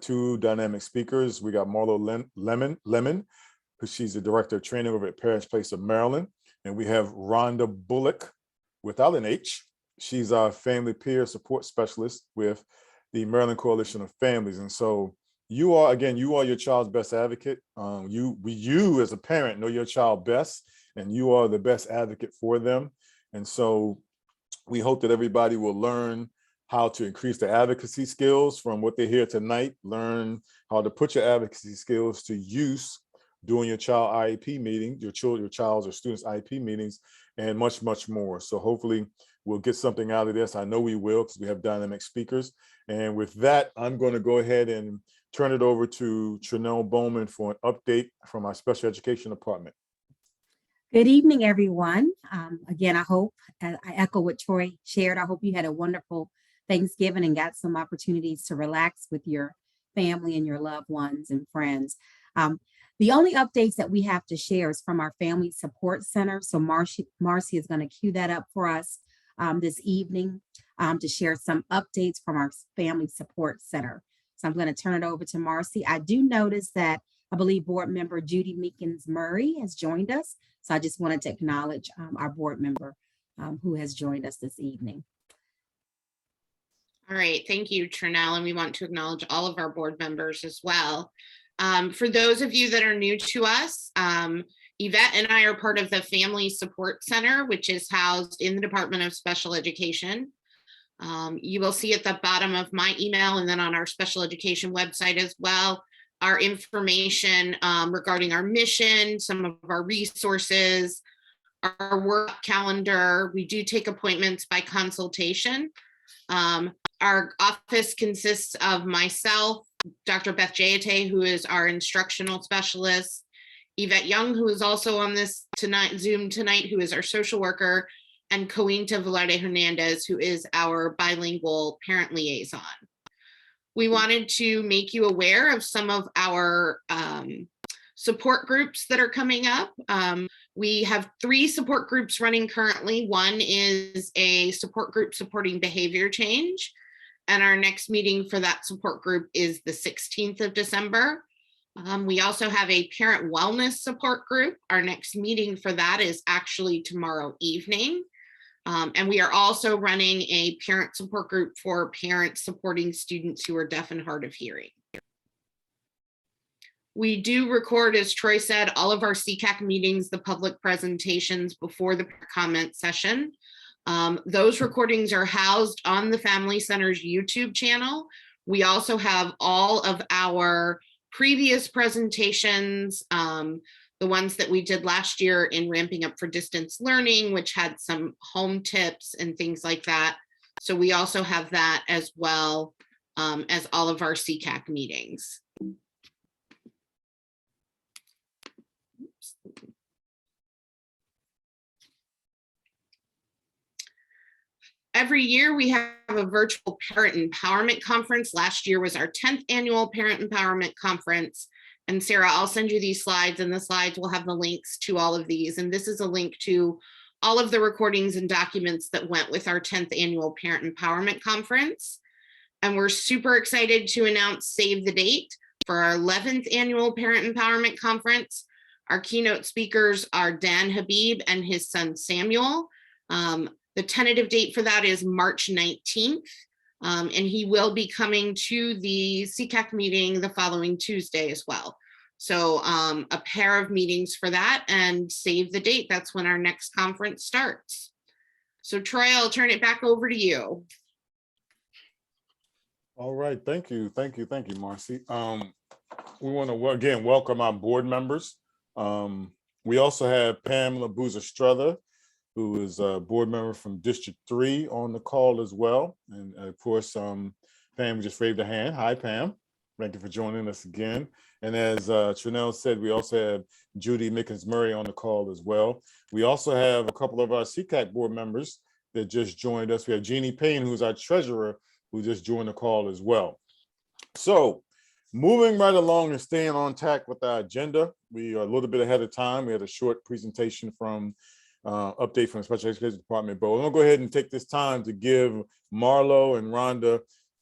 two dynamic speakers. We got Marlo Lemon, who she's the director of training over at Parents Place of Maryland. And we have Rhonda Bullock, without an H. She's our family peer support specialist with the Maryland Coalition of Families. And so you are your child's best advocate. You as a parent know your child best, and you are the best advocate for them. And so we hope that everybody will learn how to increase their advocacy skills from what they hear tonight, learn how to put your advocacy skills to use during your child IEP meeting, your child's or students' IEP meetings, and much, much more. So hopefully we'll get something out of this. I know we will, because we have dynamic speakers. And with that, I'm going to go ahead and turn it over to Trinell Bowman for an update from our special education department. Good evening, everyone. Again, I hope, I echo what Troy shared. I hope you had a wonderful Thanksgiving and got some opportunities to relax with your family and your loved ones and friends. The only updates that we have to share is from our Family Support Center. So Marcy is going to cue that up for us this evening to share some updates from our Family Support Center. So I'm going to turn it over to Marcy. I do notice that I believe board member Judy Meekins Murray has joined us. So I just wanted to acknowledge our board member who has joined us this evening. All right, thank you, Trinell, and we want to acknowledge all of our board members as well. For those of you that are new to us, Yvette and I are part of the Family Support Center, which is housed in the Department of Special Education. You will see at the bottom of my email and then on our special education website as well, our information regarding our mission, some of our resources, our work calendar. We do take appointments by consultation. Our office consists of myself, Dr. Beth Jayate, who is our instructional specialist, Yvette Young, who is also on this Zoom tonight, who is our social worker, and Cointa Velarde Hernandez, who is our bilingual parent liaison. We wanted to make you aware of some of our support groups that are coming up. We have 3 support groups running currently. One is a support group supporting behavior change. And our next meeting for that support group is the 16th of December. We also have a parent wellness support group. Our next meeting for that is actually tomorrow evening. And we are also running a parent support group for parents supporting students who are deaf and hard of hearing. We do record, as Troy said, all of our SECAC meetings, the public presentations before the comment session. Those recordings are housed on the Family Center's YouTube channel. We also have all of our previous presentations, the ones that we did last year in ramping up for distance learning, which had some home tips and things like that. So we also have that as well as all of our SECAC meetings. Every year we have a virtual parent empowerment conference. Last year was our 10th annual parent empowerment conference. And Sarah, I'll send you these slides, and the slides will have the links to all of these. And this is a link to all of the recordings and documents that went with our 10th annual parent empowerment conference. And we're super excited to announce save the date for our 11th annual parent empowerment conference. Our keynote speakers are Dan Habib and his son Samuel. The tentative date for that is March 19th, and he will be coming to the SECAC meeting the following Tuesday as well. So a pair of meetings for that, and save the date. That's when our next conference starts. So Troy, I'll turn it back over to you. All right, thank you, Marcy. We want to again welcome our board members. We also have Pamela Boozer-Struther, who is a board member from District 3 on the call as well. And of course, Pam just waved a hand. Hi, Pam. Thank you for joining us again. And as Trinell said, we also have Judy Meekins Murray on the call as well. We also have a couple of our SECAC board members that just joined us. We have Jeannie Payne, who's our treasurer, who just joined the call as well. So moving right along and staying on track with our agenda, we are a little bit ahead of time. We had a short presentation from update from the Special Education Department, but we're gonna go ahead and take this time to give Marlo and Rhonda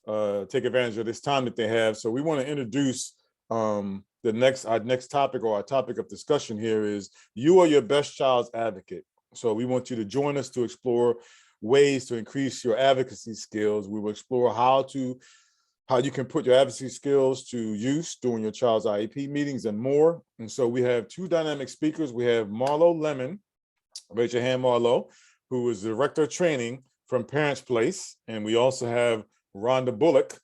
take advantage of this time that they have. So we want to introduce our next topic, or our topic of discussion here is you are your best child's advocate. So we want you to join us to explore ways to increase your advocacy skills. We will explore how you can put your advocacy skills to use during your child's IEP meetings and more. And so we have two dynamic speakers. We have Marlo Lemon, raise your hand, Marlo, who is the Director of Training from Parents Place. And we also have Rhonda Bullock,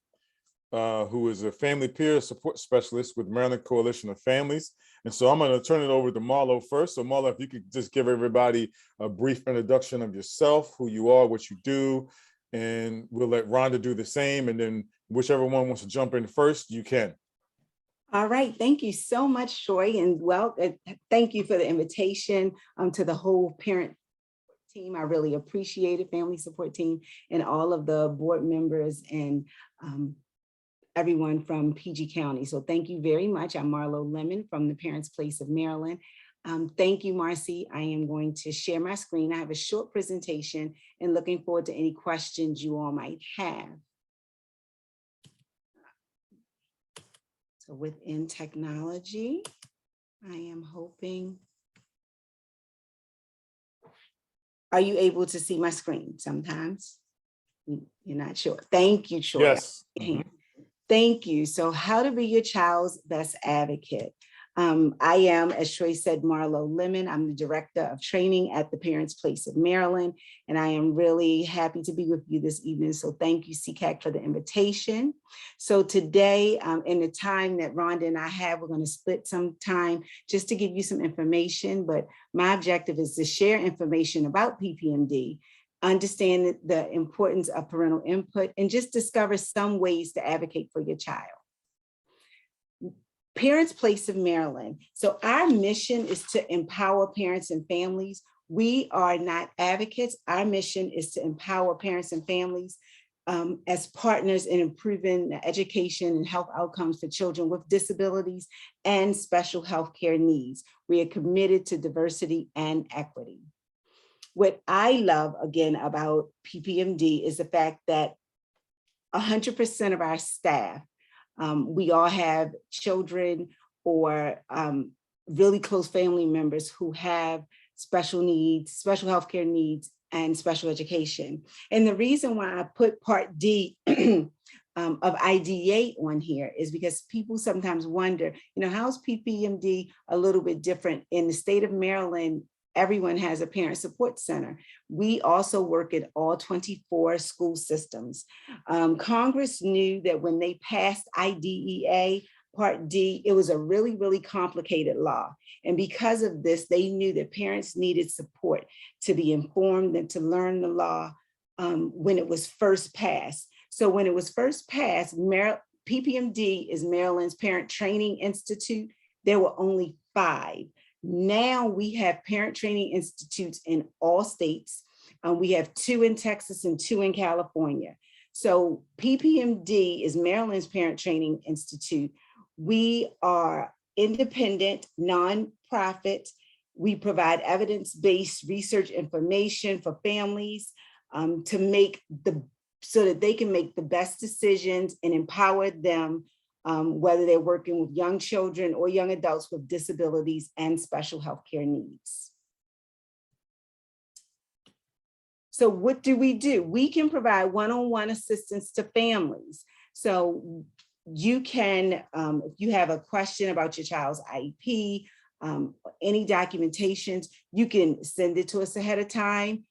who is a family peer support specialist with Maryland Coalition of Families. And so I'm going to turn it over to Marlo first. So Marlo, if you could just give everybody a brief introduction of yourself, who you are, what you do, and we'll let Rhonda do the same. And then whichever one wants to jump in first, you can. All right. Thank you so much, Troy. And thank you for the invitation to the whole parent team. I really appreciate it, family support team, and all of the board members and everyone from PG County. So thank you very much. I'm Marlo Lemon from the Parents Place of Maryland. Thank you, Marcy. I am going to share my screen. I have a short presentation and looking forward to any questions you all might have. So within technology, I am hoping. Are you able to see my screen sometimes? You're not sure. Thank you, Troy. Yes. Thank you. So how to be your child's best advocate. I am, as Troy said, Marlo Lemon. I'm the Director of Training at the Parents Place of Maryland, and I am really happy to be with you this evening. So thank you, SECAC, for the invitation. So today, in the time that Rhonda and I have, we're going to split some time just to give you some information, but my objective is to share information about PPMD, understand the importance of parental input, and just discover some ways to advocate for your child. Parents Place of Maryland. So our mission is to empower parents and families. We are not advocates. Our mission is to empower parents and families as partners in improving the education and health outcomes for children with disabilities and special health care needs. We are committed to diversity and equity. What I love, again, about PPMD is the fact that 100% of our staff, we all have children or really close family members who have special needs, special healthcare needs, and special education. And the reason why I put Part D of ID8 on here is because people sometimes wonder, how's PPMD a little bit different? In the state of Maryland, everyone has a parent support center. We also work at all 24 school systems. Congress knew that when they passed IDEA Part D, it was a really, really complicated law. And because of this, they knew that parents needed support to be informed and to learn the law when it was first passed. So when it was first passed, PPMD is Maryland's Parent Training Institute. There were only 5. Now we have parent training institutes in all states. We have 2 in Texas and 2 in California. So PPMD is Maryland's Parent Training Institute. We are independent, nonprofit. We provide evidence-based research information for families so that they can make the best decisions and empower them, whether they're working with young children or young adults with disabilities and special healthcare needs. So what do? We can provide one-on-one assistance to families. So you can, if you have a question about your child's IEP, any documentations, you can send it to us ahead of time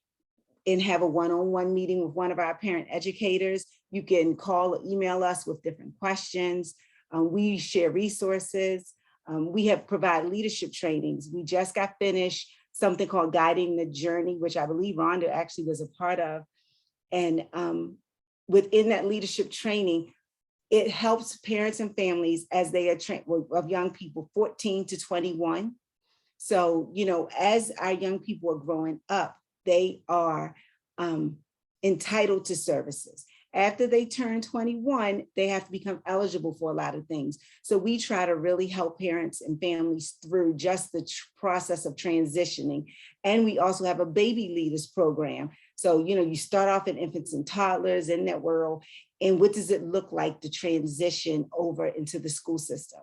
and have a one-on-one meeting with one of our parent educators. You can call or email us with different questions. We share resources. We have provided leadership trainings. We just got finished something called Guiding the Journey, which I believe Rhonda actually was a part of. And within that leadership training, it helps parents and families as they are trained of young people 14 to 21. So, as our young people are growing up, they are entitled to services. After they turn 21, they have to become eligible for a lot of things. So we try to really help parents and families through just the process of transitioning. And we also have a baby leaders program. So, you start off in infants and toddlers in that world, and what does it look like to transition over into the school system?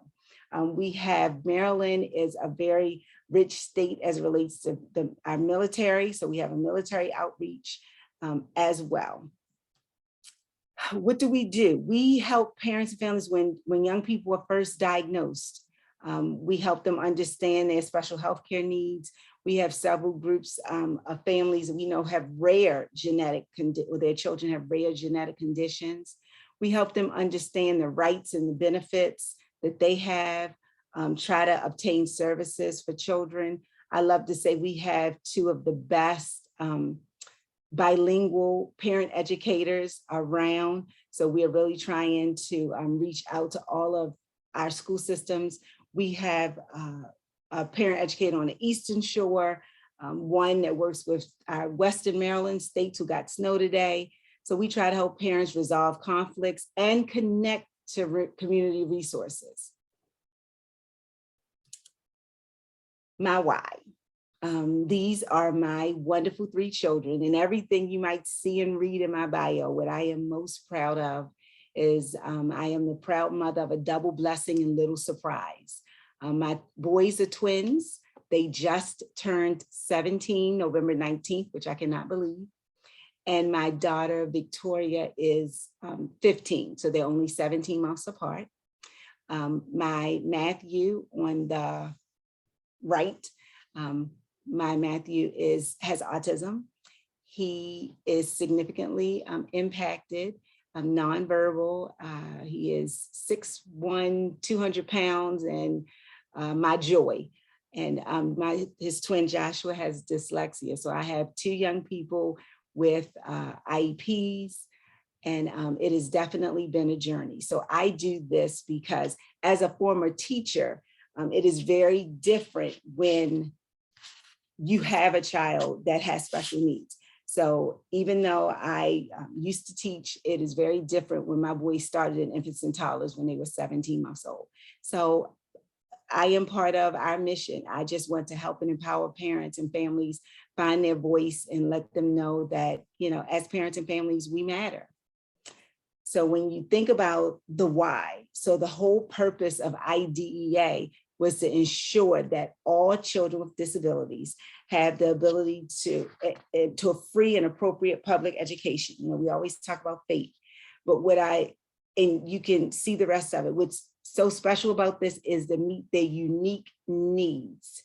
We have Maryland is a very rich state as it relates to our military. So we have a military outreach as well. What do? We help parents and families when young people are first diagnosed. We help them understand their special healthcare needs. We have several groups of families that we know have rare genetic or their children have rare genetic conditions. We help them understand the rights and the benefits that they have, try to obtain services for children. I love to say we have two of the best bilingual parent educators around. So we are really trying to reach out to all of our school systems. We have a parent educator on the Eastern Shore, one that works with our Western Maryland states who got snow today. So we try to help parents resolve conflicts and connect to community resources. My why. These are my wonderful 3 children, and everything you might see and read in my bio. What I am most proud of is I am the proud mother of a double blessing and little surprise. My boys are twins. They just turned 17, November 19th, which I cannot believe. And my daughter, Victoria, is 15. So they're only 17 months apart. My Matthew on the right, my Matthew has autism. He is significantly impacted, nonverbal. He is 6'1", 200 pounds, and my joy. And his twin Joshua has dyslexia. So I have 2 young people with IEPs, and it has definitely been a journey. So I do this because as a former teacher, it is very different when you have a child that has special needs. So even though I used to teach, it is very different when my boys started in infants and toddlers when they were 17 months old. So I am part of our mission. I just want to help and empower parents and families find their voice and let them know that, as parents and families, we matter. So when you think about the why, so the whole purpose of IDEA was to ensure that all children with disabilities have the ability to a free and appropriate public education. We always talk about faith, but and you can see the rest of it. What's so special about this is to meet their unique needs.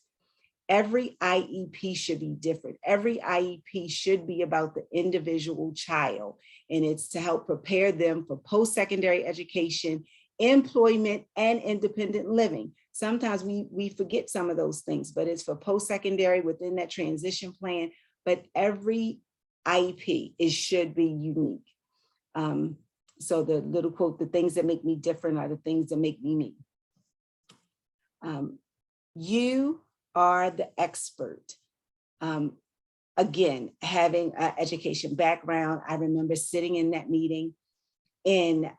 Every IEP should be different. Every IEP should be about the individual child, and it's to help prepare them for post-secondary education, employment, and independent living. Sometimes we forget some of those things, but it's for post-secondary within that transition plan. But every IEP, it should be unique. So the little quote, the things that make me different are the things that make me me. You are the expert. Again, having an education background, I remember sitting in that meeting and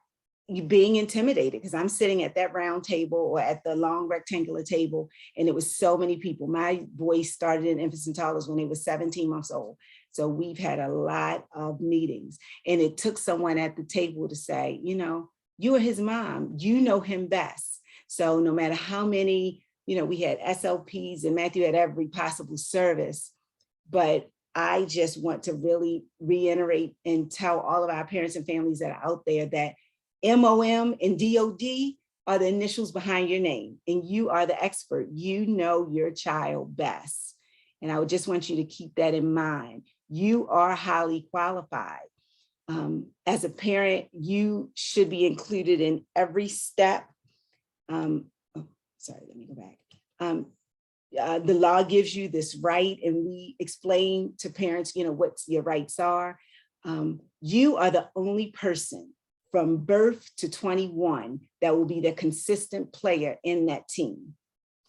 you being intimidated because I'm sitting at that round table or at the long rectangular table, and it was so many people. My boys started in infants and toddlers when they were 17 months old. So we've had a lot of meetings, and it took someone at the table to say, you are his mom, you know him best. So no matter how many, we had SLPs and Matthew had every possible service, but I just want to really reiterate and tell all of our parents and families that are out there that MOM and DOD are the initials behind your name, and you are the expert. You know your child best. And I would just want you to keep that in mind. You are highly qualified. As a parent, you should be included in every step. Sorry, let me go back. The law gives you this right, and we explain to parents, what your rights are. You are the only person from birth to 21 that will be the consistent player in that team.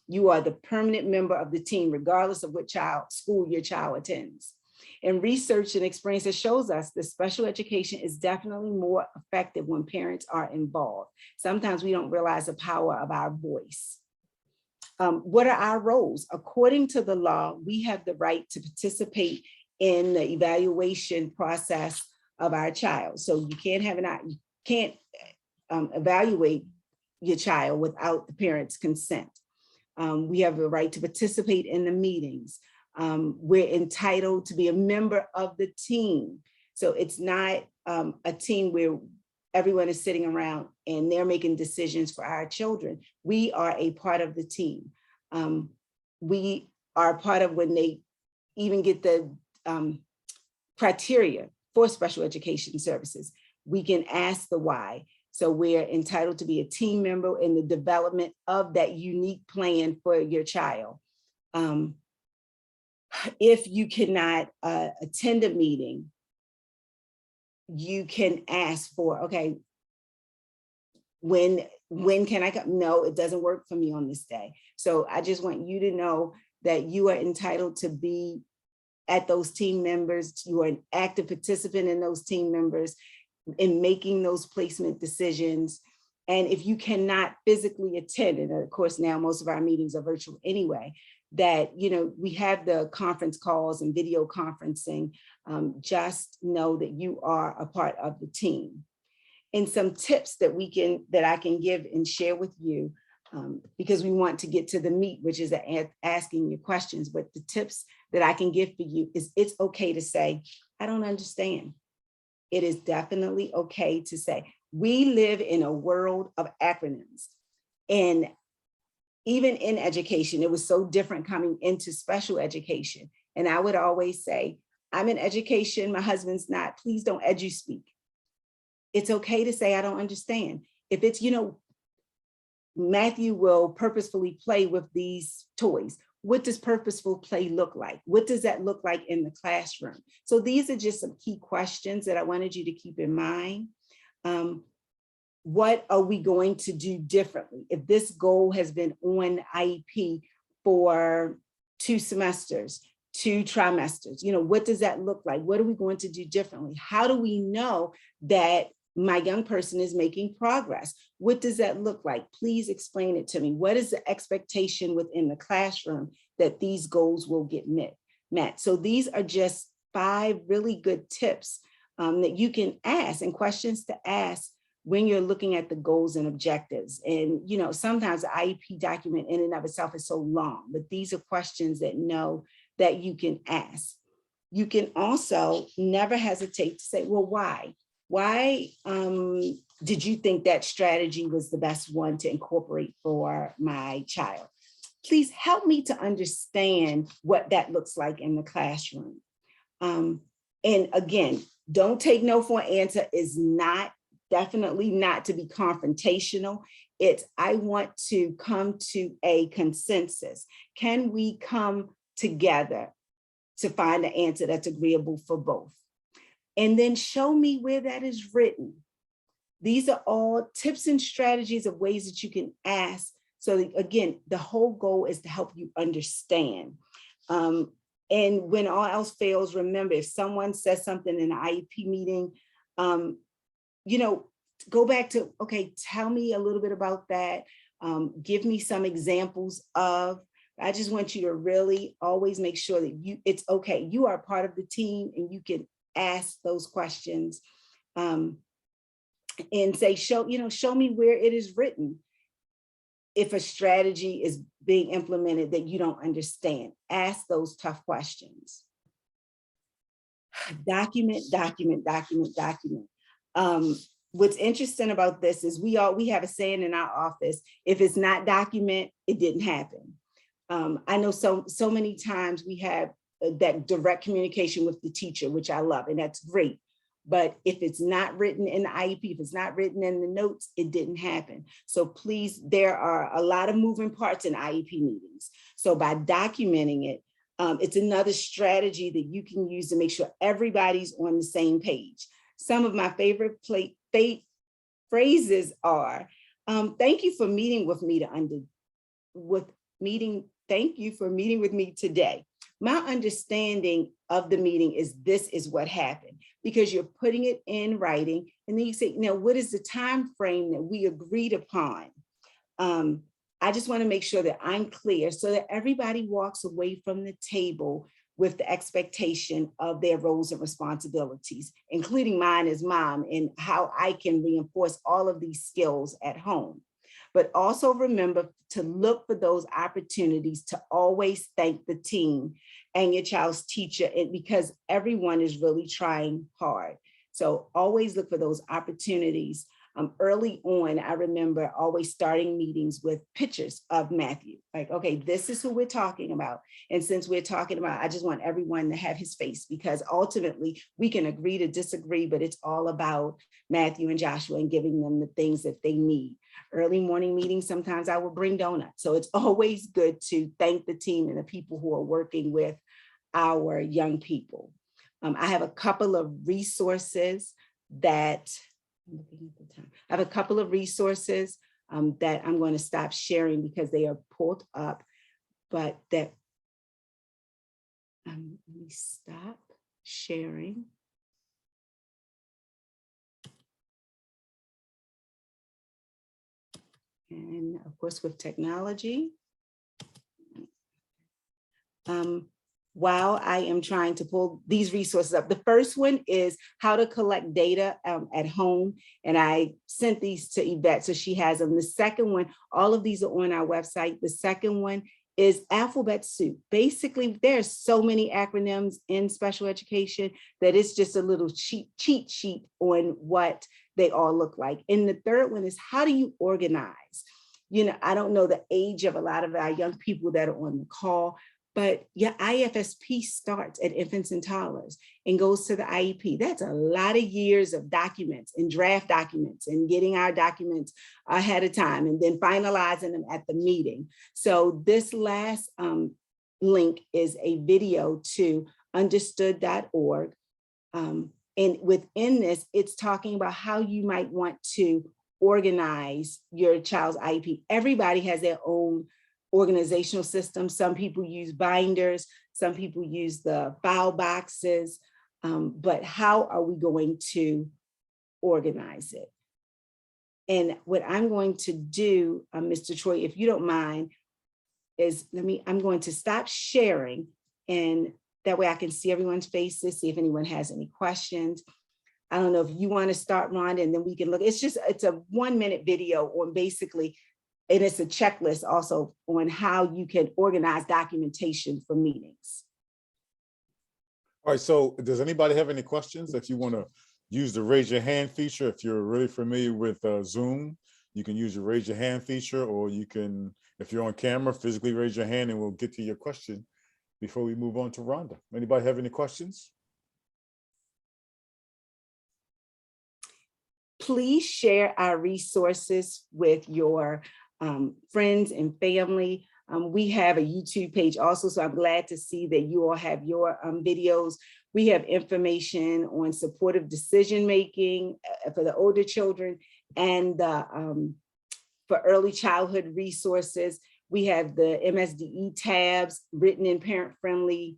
You are the permanent member of the team, regardless of what school your child attends. And research and experience that shows us that special education is definitely more effective when parents are involved. Sometimes we don't realize the power of our voice. What are our roles? According to the law, we have the right to participate in the evaluation process of our child. So you can't evaluate your child without the parent's consent. We have the right to participate in the meetings. We're entitled to be a member of the team. So it's not a team where everyone is sitting around and they're making decisions for our children. We are a part of the team. We are part of when they even get the criteria for special education services. We can ask the why. So we're entitled to be a team member in the development of that unique plan for your child. If you cannot attend a meeting, you can ask for, okay, when can I come? No, it doesn't work for me on this day. So I just want you to know that you are entitled to be at those team members. You are an active participant in those team members in making those placement decisions. And if you cannot physically attend, and of course now most of our meetings are virtual anyway, that, you know, we have the conference calls and video conferencing, just know that you are a part of the team. And some tips that I can give and share with you, because we want to get to the meat, which is asking your questions, but the tips that I can give for you is it's okay to say, I don't understand. It is definitely okay to say. We live in a world of acronyms. And even in education, it was so different coming into special education. And I would always say, I'm in education, my husband's not, please don't edu-speak. It's okay to say, I don't understand. If it's, you know, Matthew will purposefully play with these toys. What does purposeful play look like? What does that look like in the classroom? So these are just some key questions that I wanted you to keep in mind. What are we going to do differently? If this goal has been on IEP for 2 semesters, 2 trimesters, you know, what does that look like? What are we going to do differently? How do we know that my young person is making progress? What does that look like? Please explain it to me. What is the expectation within the classroom that these goals will get met? So these are just 5 really good tips that you can ask and questions to ask when you're looking at the goals and objectives. And, you know, sometimes the IEP document in and of itself is so long, but these are questions that know that you can ask. You can also never hesitate to say, well, why? Why did you think that strategy was the best one to incorporate for my child? Please help me to understand what that looks like in the classroom. And again, don't take no for an answer is definitely not to be confrontational. It's, I want to come to a consensus. Can we come together to find an answer that's agreeable for both? And then show me where that is written. These are all tips and strategies of ways that you can ask. So that, again, the whole goal is to help you understand. And when all else fails, remember, if someone says something in an IEP meeting, you know, go back to, okay, tell me a little bit about that. Give me some examples of. I just want you to really always make sure that it's okay. You are part of the team and you can ask those questions and say, show me where it is written. If a strategy is being implemented that you don't understand, ask those tough questions. Document. What's interesting about this is we have a saying in our office, if it's not document, it didn't happen. I know so many times we have that direct communication with the teacher, which I love, and that's great. But if it's not written in the IEP, if it's not written in the notes, it didn't happen. So please, there are a lot of moving parts in IEP meetings. So by documenting it, it's another strategy that you can use to make sure everybody's on the same page. Some of my favorite phrases are, thank you for meeting with me thank you for meeting with me today. My understanding of the meeting is this is what happened, because you're putting it in writing. And then you say, now, what is the time frame that we agreed upon? I just want to make sure that I'm clear so that everybody walks away from the table with the expectation of their roles and responsibilities, including mine as mom, and how I can reinforce all of these skills at home. But also remember to look for those opportunities to always thank the team and your child's teacher, and because everyone is really trying hard. So always look for those opportunities. Early on, I remember always starting meetings with pictures of Matthew. Like, okay, this is who we're talking about. And since we're talking about, I just want everyone to have his face, because ultimately we can agree to disagree, but it's all about Matthew and Joshua and giving them the things that they need. Early morning meetings, sometimes I will bring donuts. So it's always good to thank the team and the people who are working with our young people. I have a couple of resources that I'm looking at the time. I have a couple of resources that I'm going to stop sharing because they are pulled up, but that let me stop sharing. And of course, with technology, while I am trying to pull these resources up. The first one is how to collect data at home. And I sent these to Yvette, so she has them. The second one, all of these are on our website. The second one is alphabet soup. Basically, there's so many acronyms in special education that it's just a little cheat sheet on what they all look like. And the third one is, how do you organize? You know, I don't know the age of a lot of our young people that are on the call, but your IFSP starts at infants and toddlers and goes to the IEP. That's a lot of years of documents and draft documents and getting our documents ahead of time and then finalizing them at the meeting. So this last link is a video to understood.org. And within this, it's talking about how you might want to organize your child's IEP. Everybody has their own organizational system. Some people use binders, some people use the file boxes, but how are we going to organize it? And what I'm going to do, Mr. Troy, if you don't mind, is I'm going to stop sharing, and that way I can see everyone's faces, see if anyone has any questions. I don't know if you want to start, Rhonda, and then we can look. It's a 1-minute video on basically, and it's a checklist also on how you can organize documentation for meetings. All right, so does anybody have any questions? If you want to use the raise your hand feature, if you're really familiar with Zoom, you can use the raise your hand feature, or you can, if you're on camera, physically raise your hand and we'll get to your question before we move on to Rhonda. Anybody have any questions? Please share our resources with your friends and family. We have a YouTube page also, so I'm glad to see that you all have your videos. We have information on supportive decision-making for the older children, and for early childhood resources. We have the MSDE tabs written in parent-friendly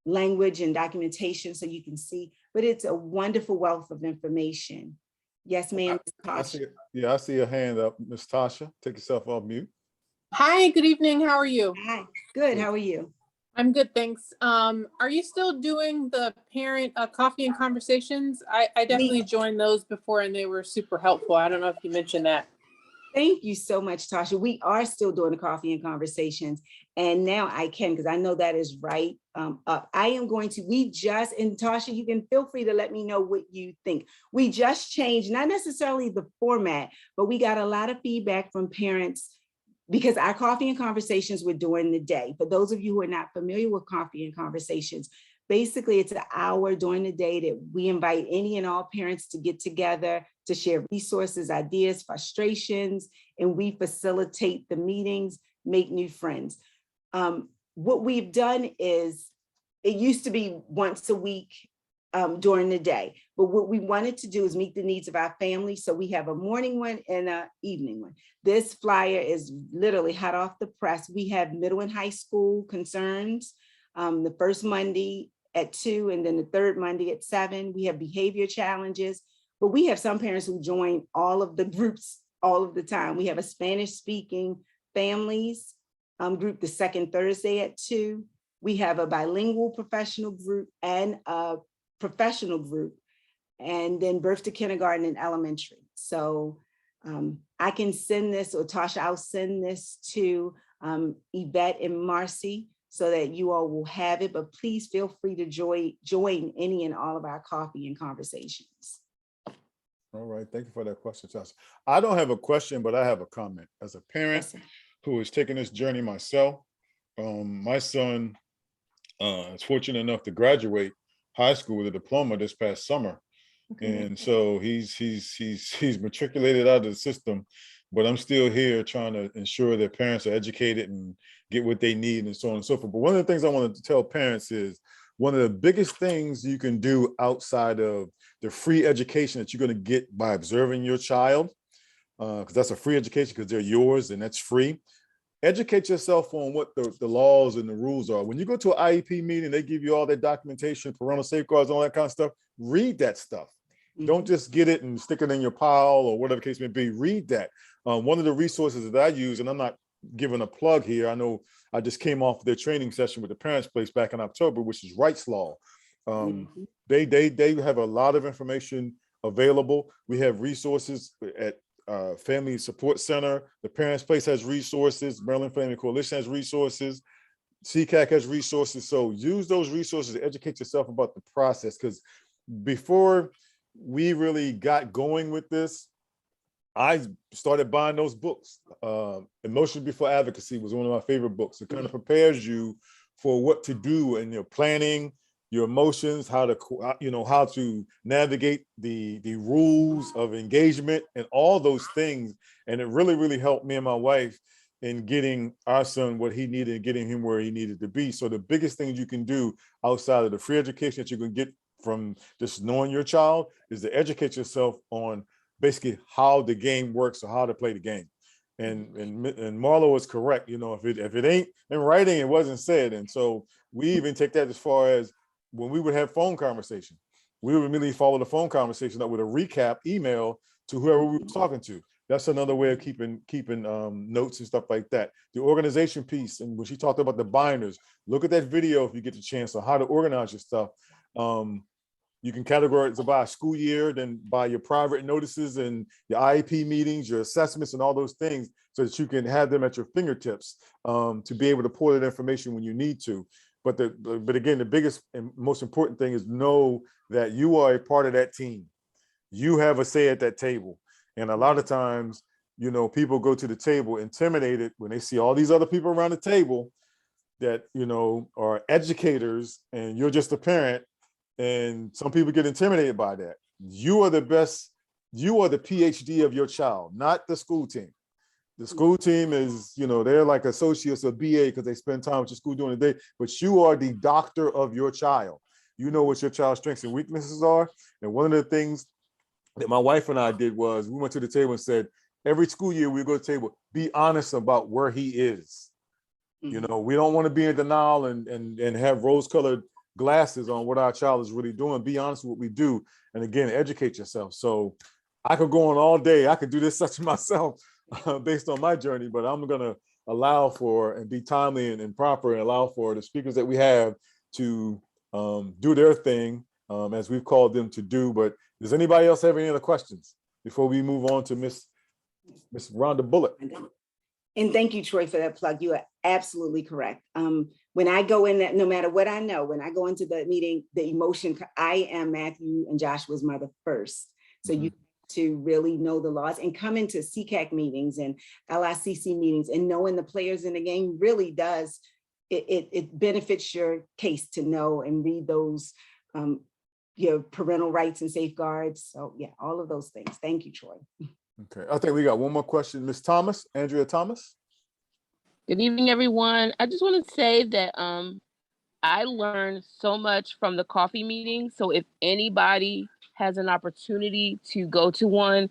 language and documentation so you can see, but it's a wonderful wealth of information. Yes, ma'am. I see a hand up. Ms. Tasha, take yourself off mute. Hi, good evening. How are you? Hi, good. How are you? I'm good, thanks. Are you still doing the parent coffee and conversations? I definitely joined those before and they were super helpful. I don't know if you mentioned that. Thank you so much, Tasha. We are still doing the coffee and conversations, and now I can, because I know that is right up. I am going to, and Tasha, you can feel free to let me know what you think. We just changed, not necessarily the format, but we got a lot of feedback from parents because our coffee and conversations were during the day. For those of you who are not familiar with coffee and conversations, basically it's an hour during the day that we invite any and all parents to get together to share resources, ideas, frustrations, and we facilitate the meetings, make new friends. What we've done is, it used to be once a week during the day, but what we wanted to do is meet the needs of our family. So we have a morning one and an evening one. This flyer is literally hot off the press. We have middle and high school concerns, the first Monday at 2, and then the third Monday at 7. We have behavior challenges, but we have some parents who join all of the groups all of the time. We have a Spanish speaking families group the second Thursday at 2. We have a bilingual professional group and a professional group, and then birth to kindergarten and elementary. So I can send this, or Tasha, I'll send this to Yvette and Marcy so that you all will have it, but please feel free to join any and all of our coffee and conversations. All right, thank you for that question, Tasha. I don't have a question, but I have a comment. As a parent Yes, sir. who is taking this journey myself, my son is fortunate enough to graduate high school with a diploma this past summer. And so he's matriculated out of the system, but I'm still here trying to ensure that parents are educated and get what they need and so on and so forth. But one of the things I wanted to tell parents is one of the biggest things you can do outside of the free education that you're going to get by observing your child, because that's a free education because they're yours and that's free. Educate yourself on what the laws and the rules are. When you go to an IEP meeting, they give you all that documentation, parental safeguards, all that kind of stuff. Read that stuff. Don't just get it and stick it in your pile or whatever the case may be. Read that. One of the resources that I use, and I'm not giving a plug here, I know I just came off their training session with the Parents Place back in October, which is Rights Law. They have a lot of information available. We have resources at Family Support Center. The Parents Place has resources. Maryland Family Coalition has resources. SECAC has resources. So use those resources to educate yourself about the process, because before we really got going with this, I started buying those books. Emotion Before Advocacy was one of my favorite books. It kind of prepares you for what to do in your planning, your emotions, how to navigate the rules of engagement and all those things. And it really, really helped me and my wife in getting our son what he needed and getting him where he needed to be. So the biggest thing you can do outside of the free education that you can get from just knowing your child is to educate yourself on basically how the game works or how to play the game. And Marlo is correct. If it ain't in writing, it wasn't said. And so we even take that as far as when we would have phone conversation, we would immediately follow the phone conversation up with a recap email to whoever we were talking to. That's another way of keeping notes and stuff like that. The organization piece, and when she talked about the binders, look at that video if you get the chance on how to organize your stuff. You can categorize it by school year, then by your private notices and your IEP meetings, your assessments and all those things, so that you can have them at your fingertips to be able to pull that information when you need to. But again, the biggest and most important thing is know that you are a part of that team. You have a say at that table. And a lot of times, people go to the table intimidated when they see all these other people around the table that, are educators, and you're just a parent. And some people get intimidated by that. You are the best. You are the PhD of your child, not the school team. The school team is, they're like associates or BA because they spend time with your school during the day, but you are the doctor of your child. You know what your child's strengths and weaknesses are. And one of the things that my wife and I did was we went to the table and said, every school year we go to the table, be honest about where he is. We don't want to be in denial and have rose-colored glasses on what our child is really doing. Be honest with what we do. And again, educate yourself. So I could go on all day. I could do this such myself based on my journey, but I'm going to allow for and be timely and proper and allow for the speakers that we have to do their thing as we've called them to do. But does anybody else have any other questions before we move on to Miss Rhonda Bullock? And thank you, Troy, for that plug. You are absolutely correct. When I go in that, no matter what I know, when I go into the meeting, the emotion, I am Matthew and Joshua's mother first. So you to really know the laws and come into CCAC meetings and LICC meetings and knowing the players in the game really does, it benefits your case to know and read those, your parental rights and safeguards. So yeah, all of those things. Thank you, Troy. Okay, I think we got one more question. Ms. Thomas, Andrea Thomas. Good evening, everyone. I just want to say that I learned so much from the coffee meeting. So if anybody has an opportunity to go to one,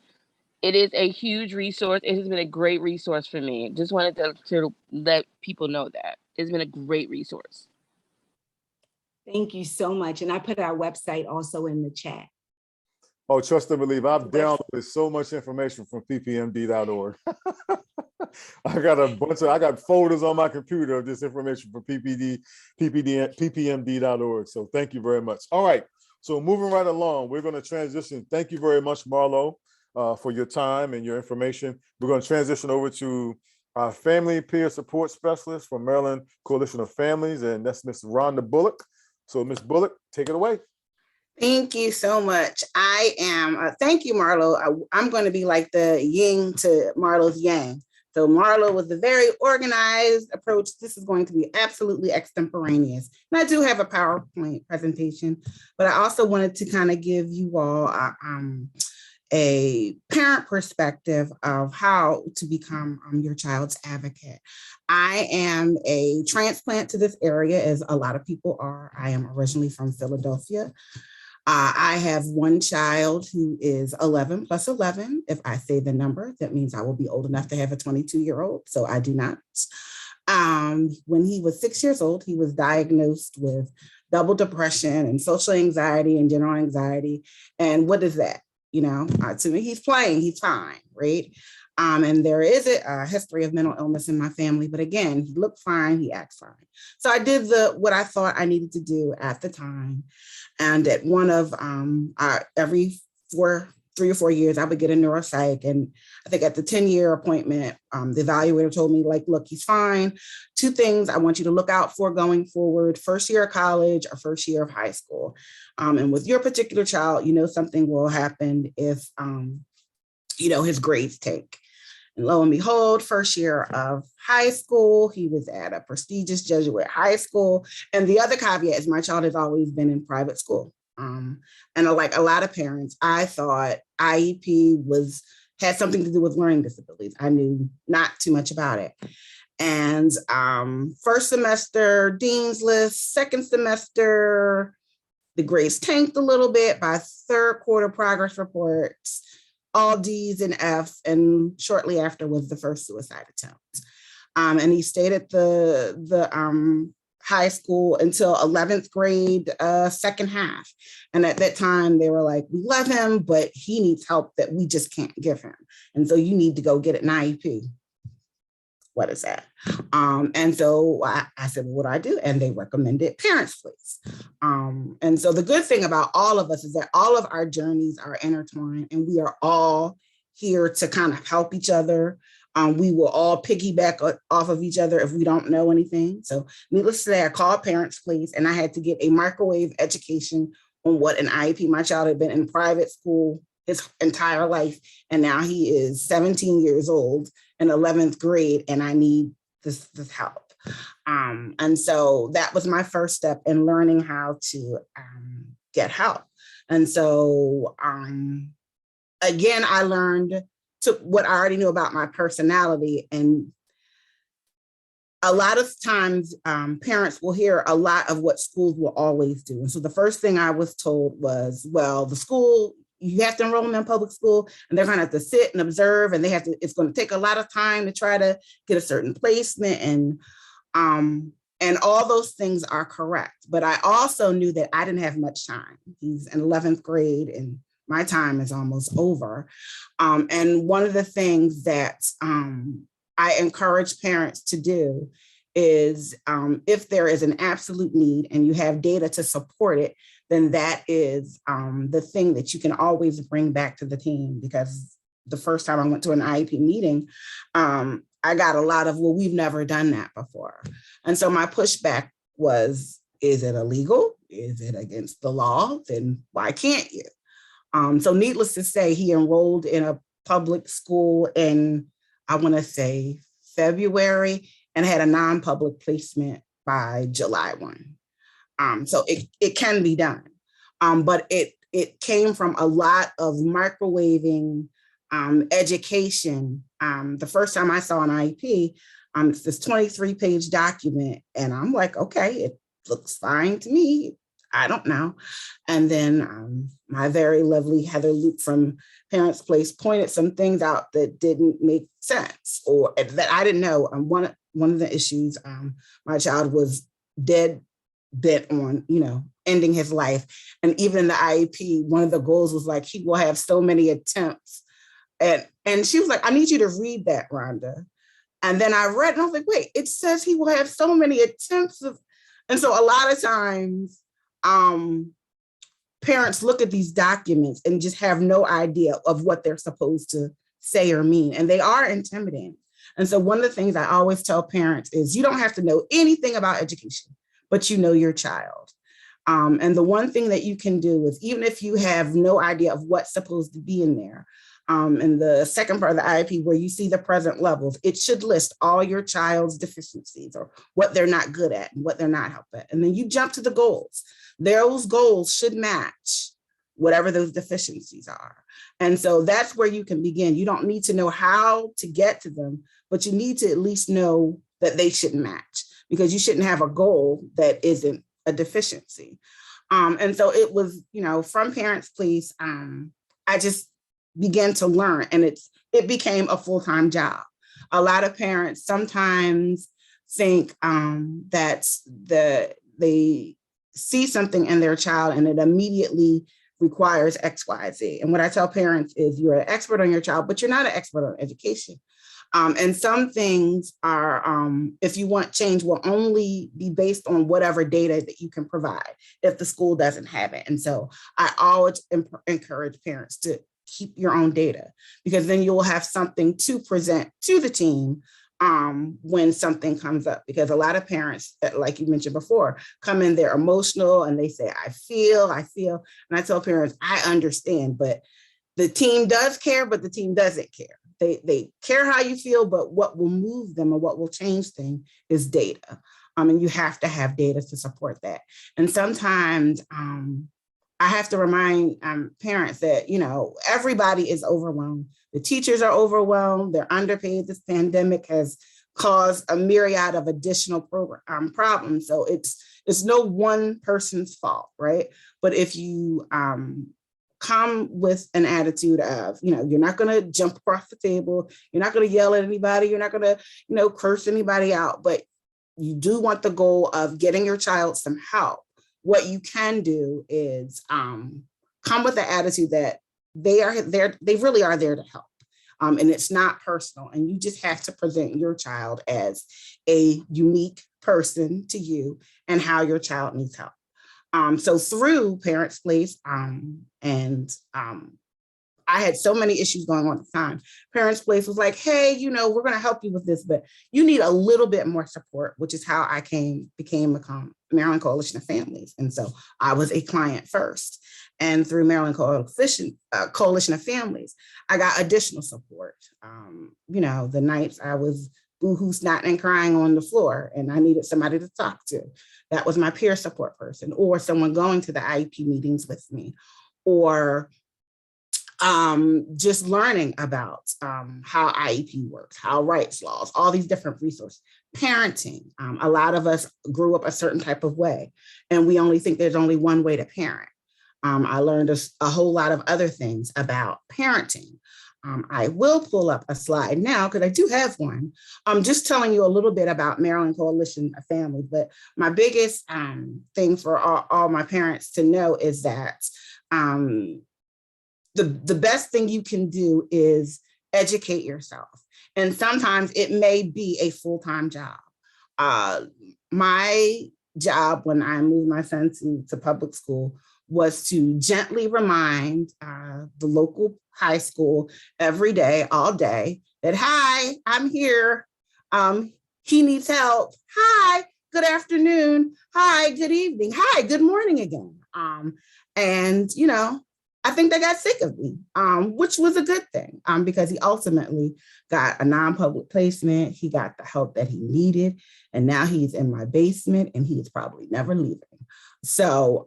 it is a huge resource. It has been a great resource for me. Just wanted to let people know that. It's been a great resource. Thank you so much. And I put our website also in the chat. Oh, trust and believe. I've downloaded so much information from ppmd.org. I got folders on my computer of this information from ppmd.org. So thank you very much. All right. So moving right along, we're going to transition. Thank you very much, Marlo, for your time and your information. We're going to transition over to our family peer support specialist from Maryland Coalition of Families, and that's Miss Rhonda Bullock. So Miss Bullock, take it away. Thank you so much. I am, thank you, Marlo. I'm going to be like the yin to Marlo's yang. So Marlo was a very organized approach. This is going to be absolutely extemporaneous. And I do have a PowerPoint presentation, but I also wanted to kind of give you all a parent perspective of how to become your child's advocate. I am a transplant to this area, as a lot of people are. I am originally from Philadelphia. I have one child who is 11 plus 11. If I say the number, that means I will be old enough to have a 22-year-old. So I do not. When he was 6 years old, he was diagnosed with double depression and social anxiety and general anxiety. And what is that? You know, to me, he's playing, he's fine, right? And there is a history of mental illness in my family, but again, he looked fine, he acts fine. So I did what I thought I needed to do at the time. And at one of every 3 or 4 years, I would get a neuropsych. And I think at the 10-year appointment, the evaluator told me, like, look, he's fine. 2 things I want you to look out for going forward: first year of college or first year of high school. And with your particular child, you know, something will happen if, you know, his grades tank. And lo and behold, first year of high school, he was at a prestigious Jesuit high school. And the other caveat is my child has always been in private school. And like a lot of parents, I thought IEP had something to do with learning disabilities. I knew not too much about it. And first semester, dean's list; second semester, the grades tanked a little bit. By third quarter progress reports, all D's and F's, and shortly after was the first suicide attempt. And he stayed at the high school until 11th grade, second half. And at that time, they were like, we love him, but he needs help that we just can't give him. And so you need to go get an IEP. What is that? And so I said, well, what do I do? And they recommended Parents Place. And so the good thing about all of us is that all of our journeys are intertwined, and we are all here to kind of help each other. We will all piggyback off of each other if we don't know anything. So needless to say, I called Parents Place, and I had to get a microwave education on what an IEP. My child had been in private school his entire life, and now he is 17 years old in 11th grade, and I need this help. And so that was my first step in learning how to get help. And so again, I learned what I already knew about my personality. And a lot of times parents will hear a lot of what schools will always do. And so the first thing I was told was, well, the school, you have to enroll them in public school, and they're going to have to sit and observe, and it's going to take a lot of time to try to get a certain placement. And all those things are correct. But I also knew that I didn't have much time. He's in 11th grade, and my time is almost over. And one of the things that I encourage parents to do is if there is an absolute need and you have data to support it, then that is the thing that you can always bring back to the team. Because the first time I went to an IEP meeting, I got a lot of, well, we've never done that before. And so my pushback was, is it illegal? Is it against the law? Then why can't you? So needless to say, he enrolled in a public school in, I want to say, February, and had a non-public placement by July 1. So it can be done. But it came from a lot of microwaving education. The first time I saw an IEP, it's this 23-page document, and I'm like, okay, it looks fine to me. I don't know. And then my very lovely Heather Luke from Parents Place pointed some things out that didn't make sense, or that I didn't know. One of the issues, my child was dead bent on, ending his life. And even in the IEP, one of the goals was like, he will have so many attempts. And she was like, I need you to read that, Rhonda. And then I read and I was like, wait, it says he will have so many attempts. And so a lot of times, parents look at these documents and just have no idea of what they're supposed to say or mean. And they are intimidating. And so one of the things I always tell parents is you don't have to know anything about education, but you know your child. And the one thing that you can do is, even if you have no idea of what's supposed to be in there, in the second part of the IEP where you see the present levels, it should list all your child's deficiencies or what they're not good at and what they're not helped at. And then you jump to the goals. Those goals should match whatever those deficiencies are. And so that's where you can begin. You don't need to know how to get to them, but you need to at least know that they shouldn't match, because you shouldn't have a goal that isn't a deficiency. And so it was, from Parents Place, I just began to learn, and it became a full-time job. A lot of parents sometimes think that they see something in their child and it immediately requires X, Y, Z. And what I tell parents is, you're an expert on your child, but you're not an expert on education. And some things are, if you want change, will only be based on whatever data that you can provide if the school doesn't have it. And so I always encourage parents to keep your own data, because then you'll have something to present to the team when something comes up. Because a lot of parents, like you mentioned before, come in, they're emotional and they say, I feel. And I tell parents, I understand, but the team does care, but the team doesn't care. They care how you feel, but what will move them and what will change things is data. And you have to have data to support that. And sometimes I have to remind parents that, everybody is overwhelmed. The teachers are overwhelmed. They're underpaid. This pandemic has caused a myriad of additional problems. So it's no one person's fault, right? But if you come with an attitude of, you're not going to jump across the table, you're not going to yell at anybody, you're not going to, curse anybody out, but you do want the goal of getting your child some help. What you can do is come with the attitude that they really are there to help. And it's not personal. And you just have to present your child as a unique person to you and how your child needs help. So through Parents Place, I had so many issues going on at the time. Parents Place was like, hey, we're going to help you with this, but you need a little bit more support, which is how I became a Maryland Coalition of Families. And so I was a client first. And through Maryland Coalition of Families, I got additional support. The nights I was boohoo, snotting and crying on the floor and I needed somebody to talk to, that was my peer support person, or someone going to the IEP meetings with me, or just learning about how IEP works, how rights laws, all these different resources. Parenting. A lot of us grew up a certain type of way, and we only think there's only one way to parent. I learned a whole lot of other things about parenting. I will pull up a slide now because I do have one. I'm just telling you a little bit about Maryland Coalition of Families, but my biggest thing for all my parents to know is that the best thing you can do is educate yourself. And sometimes it may be a full-time job. My job when I moved my son to public school was to gently remind the local high school every day, all day, that, hi, I'm here. He needs help. Hi, good afternoon. Hi, good evening. Hi, good morning again. And, I think they got sick of me, which was a good thing because he ultimately got a non-public placement. He got the help that he needed. And now he's in my basement and he is probably never leaving. So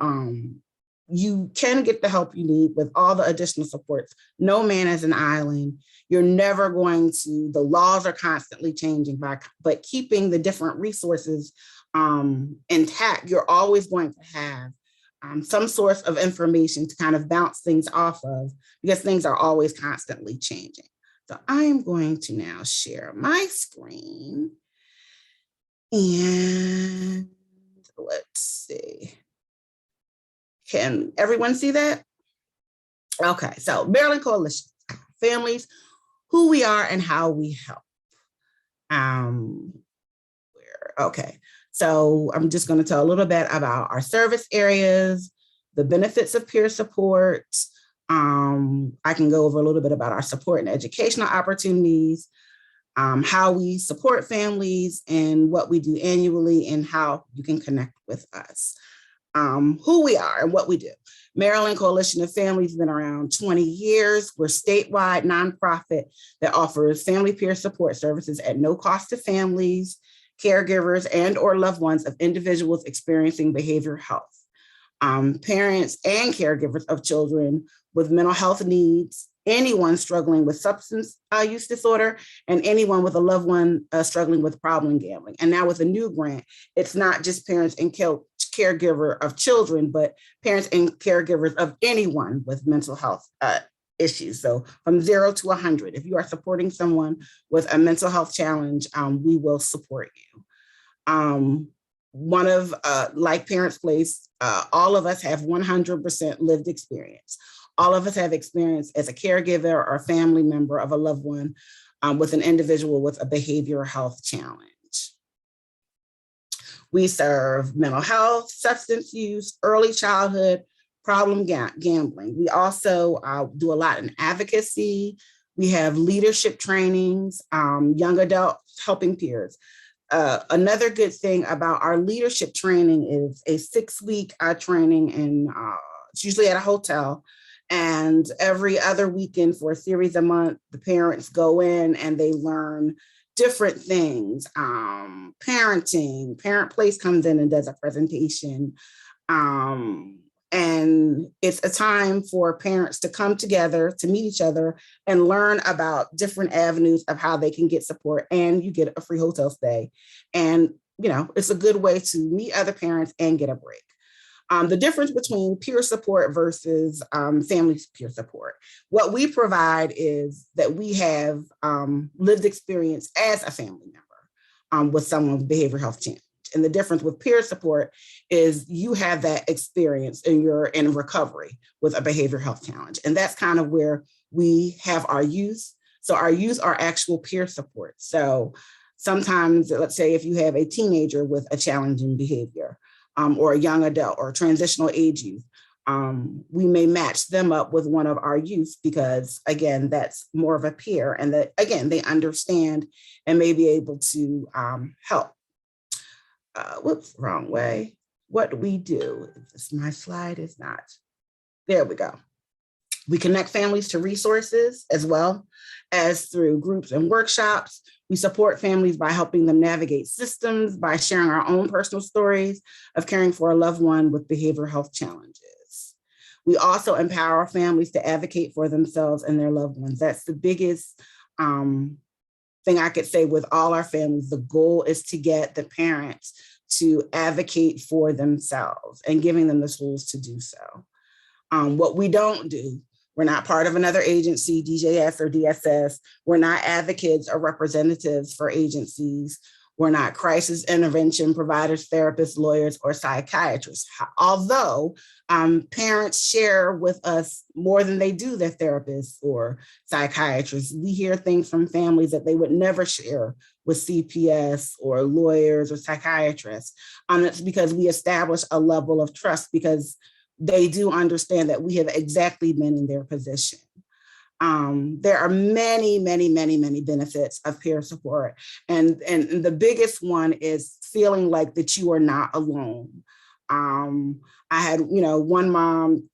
you can get the help you need with all the additional supports. No man is an island. You're never going to, the laws are constantly changing, but keeping the different resources intact, you're always going to have some source of information to kind of bounce things off of, because things are always constantly changing. So I'm going to now share my screen and let's see. Can everyone see that? Okay, so Maryland Coalition, families, who we are and how we help. Okay, so I'm just going to tell a little bit about our service areas, the benefits of peer support. I can go over a little bit about our support and educational opportunities, how we support families and what we do annually and how you can connect with us. Who we are and what we do. Maryland Coalition of Families has been around 20 years. We're a statewide nonprofit that offers family peer support services at no cost to families, caregivers, and or loved ones of individuals experiencing behavioral health. Parents and caregivers of children with mental health needs, anyone struggling with substance use disorder, and anyone with a loved one struggling with problem gambling. And now with a new grant, it's not just parents and caregiver of children, but parents and caregivers of anyone with mental health issues. So from 0 to 100, if you are supporting someone with a mental health challenge, we will support you. One of, like Parents Place, all of us have 100% lived experience. All of us have experience as a caregiver or family member of a loved one with an individual with a behavioral health challenge. We serve mental health, substance use, early childhood, problem gambling. We also do a lot in advocacy. We have leadership trainings, young adults helping peers. Another good thing about our leadership training is a 6-week training, and it's usually at a hotel. And every other weekend for a series of months, the parents go in and they learn different things. Parenting, Parent Place comes in and does a presentation. And it's a time for parents to come together, to meet each other and learn about different avenues of how they can get support, and you get a free hotel stay. And, you know, it's a good way to meet other parents and get a break. The difference between peer support versus family peer support. What we provide is that we have lived experience as a family member with someone with behavioral health challenge. And the difference with peer support is you have that experience and you're in recovery with a behavioral health challenge. And that's kind of where we have our youth. So our youth are actual peer support. So sometimes, let's say if you have a teenager with a challenging behavior, or a young adult or transitional age youth, we may match them up with one of our youth because, again, that's more of a peer, and that, again, they understand and may be able to help. Whoops, wrong way. What do we do? My slide is not. There we go. We connect families to resources as well as through groups and workshops. We support families by helping them navigate systems, by sharing our own personal stories of caring for a loved one with behavioral health challenges. We also empower families to advocate for themselves and their loved ones. That's the biggest thing I could say with all our families. The goal is to get the parents to advocate for themselves and giving them the tools to do so. What we don't do, we're not part of another agency, DJS or DSS. We're not advocates or representatives for agencies. We're not crisis intervention providers, therapists, lawyers, or psychiatrists. Although parents share with us more than they do their therapists or psychiatrists. We hear things from families that they would never share with CPS or lawyers or psychiatrists. It's because we establish a level of trust because they do understand that we have exactly been in their position. There are many, many, many, many benefits of peer support. And the biggest one is feeling like that you are not alone. I had, one mom,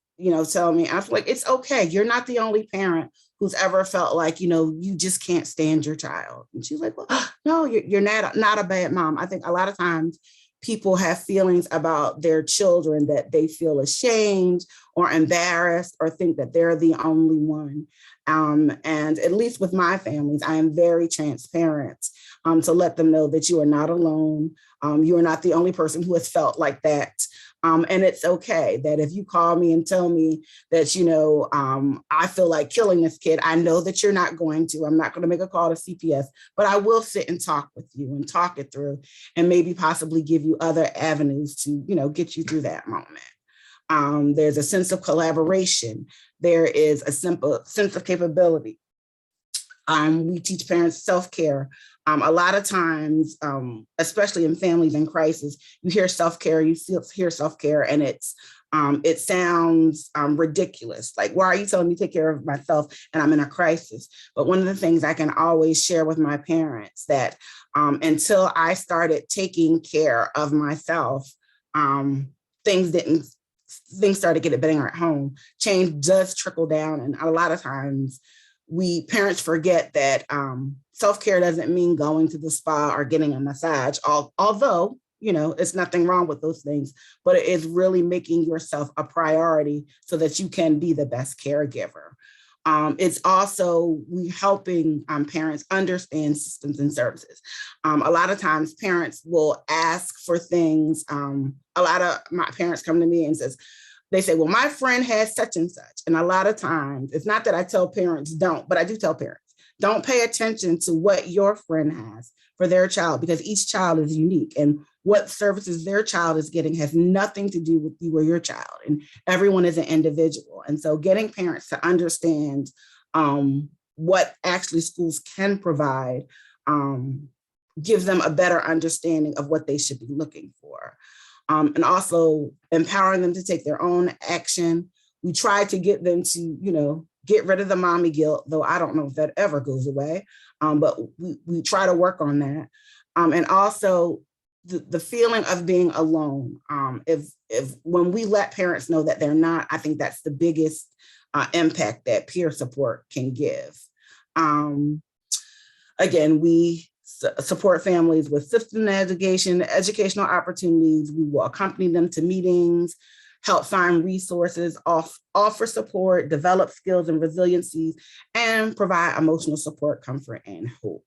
tell me, I was like, it's okay. You're not the only parent who's ever felt like, you just can't stand your child. And she's like, well, no, you're not a bad mom. I think a lot of times people have feelings about their children that they feel ashamed or embarrassed or think that they're the only one. And at least with my families, I am very transparent to let them know that you are not alone. You are not the only person who has felt like that. And it's okay that if you call me and tell me that, I feel like killing this kid, I know that you're not going to. I'm not going to make a call to CPS, but I will sit and talk with you and talk it through and maybe possibly give you other avenues to, get you through that moment. There's a sense of collaboration. There is a simple sense of capability. We teach parents self-care. A lot of times, especially in families in crisis, you hear self-care, you hear self-care, and it sounds ridiculous. Like, why are you telling me to take care of myself and I'm in a crisis? But one of the things I can always share with my parents that until I started taking care of myself, things started getting better at home. Change does trickle down, and a lot of times parents forget that self-care doesn't mean going to the spa or getting a massage, although, it's nothing wrong with those things, but it is really making yourself a priority so that you can be the best caregiver. It's also helping parents understand systems and services. A lot of times parents will ask for things. A lot of my parents come to me and they say, well, my friend has such and such. And a lot of times, it's not that I tell parents don't, but I do tell parents, don't pay attention to what your friend has for their child, because each child is unique. And what services their child is getting has nothing to do with you or your child. And everyone is an individual. And so getting parents to understand what actually schools can provide gives them a better understanding of what they should be looking for. And also empowering them to take their own action. We try to get them to, get rid of the mommy guilt, though I don't know if that ever goes away, but we try to work on that. And also the feeling of being alone. If when we let parents know that they're not, I think that's the biggest impact that peer support can give. Again, we support families with system education, educational opportunities. We will accompany them to meetings, help find resources, offer support, develop skills and resiliencies, and provide emotional support, comfort, and hope.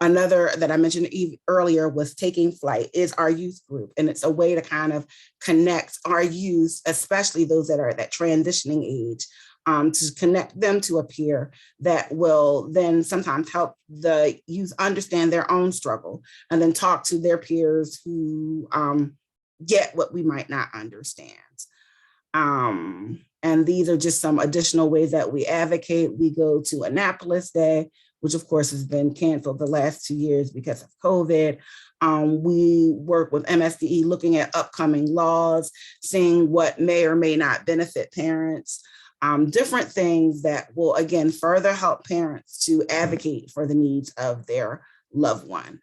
Another that I mentioned earlier was Taking Flight is our youth group. And it's a way to kind of connect our youth, especially those that are at that transitioning age, to connect them to a peer that will then sometimes help the youth understand their own struggle and then talk to their peers who get what we might not understand. And these are just some additional ways that we advocate. We go to Annapolis Day, which of course has been canceled the last 2 years because of COVID. We work with MSDE looking at upcoming laws, seeing what may or may not benefit parents, different things that will, again, further help parents to advocate for the needs of their loved one.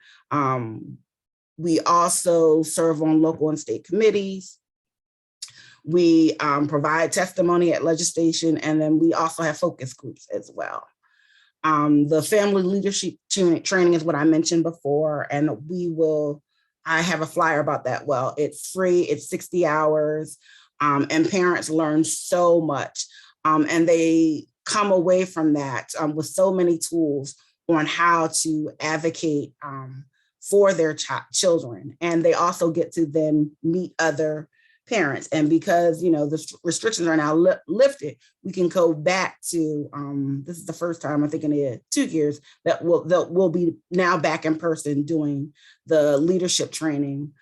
We also serve on local and state committees. We provide testimony at legislation, and then we also have focus groups as well. The family leadership training is what I mentioned before, and I have a flyer about that. Well, it's free, it's 60 hours, and parents learn so much. And they come away from that with so many tools on how to advocate for their children. And they also get to then meet other parents. And because, the restrictions are now lifted, we can go back to, this is the first time I think in 2 years that we'll be now back in person doing the leadership training.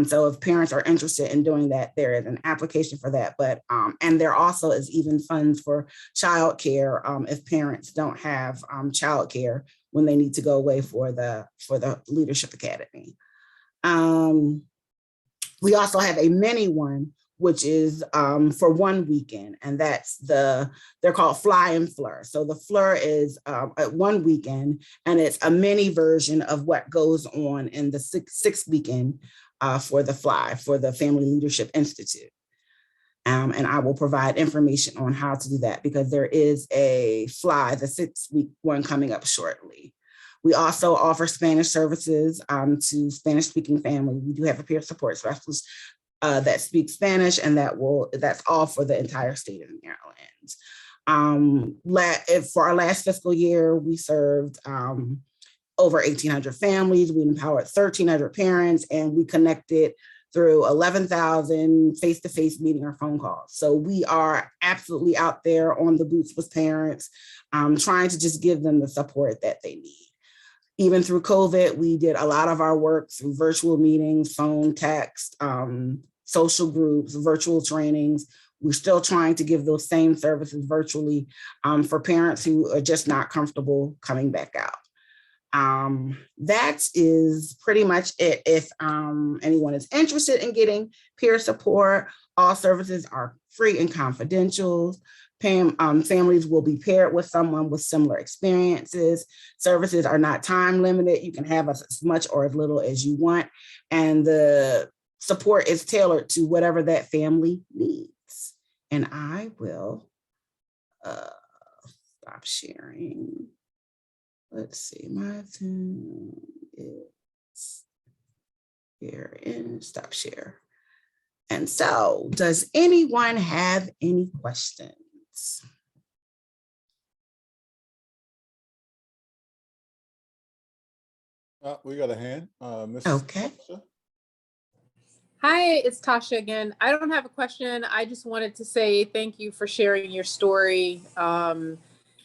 So if parents are interested in doing that, there is an application for that. But and there also is even funds for childcare if parents don't have childcare when they need to go away for the Leadership Academy. We also have a mini one, which is for 1 weekend, and they're called Fly and Fleur. So the Fleur is at 1 weekend, and it's a mini version of what goes on in the sixth weekend for the Fly, for the Family Leadership Institute. And I will provide information on how to do that because there is a Fly, the 6-week one coming up shortly. We also offer Spanish services to Spanish-speaking families. We do have a peer support specialist that speaks Spanish, and that's all for the entire state of Maryland. For our last fiscal year, we served over 1,800 families. We empowered 1,300 parents, and we connected through 11,000 face-to-face meeting or phone calls. So we are absolutely out there on the boots with parents, trying to just give them the support that they need. Even through COVID, we did a lot of our work through virtual meetings, phone, text, social groups, virtual trainings. We're still trying to give those same services virtually for parents who are just not comfortable coming back out. That is pretty much it. If anyone is interested in getting peer support, all services are free and confidential. Families will be paired with someone with similar experiences. Services are not time limited. You can have as much or as little as you want. And the support is tailored to whatever that family needs. And I will stop sharing. Let's see, my Zoom is here and stop share. And so, does anyone have any questions? We got a hand. Miss Okay. Tasha? Hi, it's Tasha again. I don't have a question. I just wanted to say thank you for sharing your story. And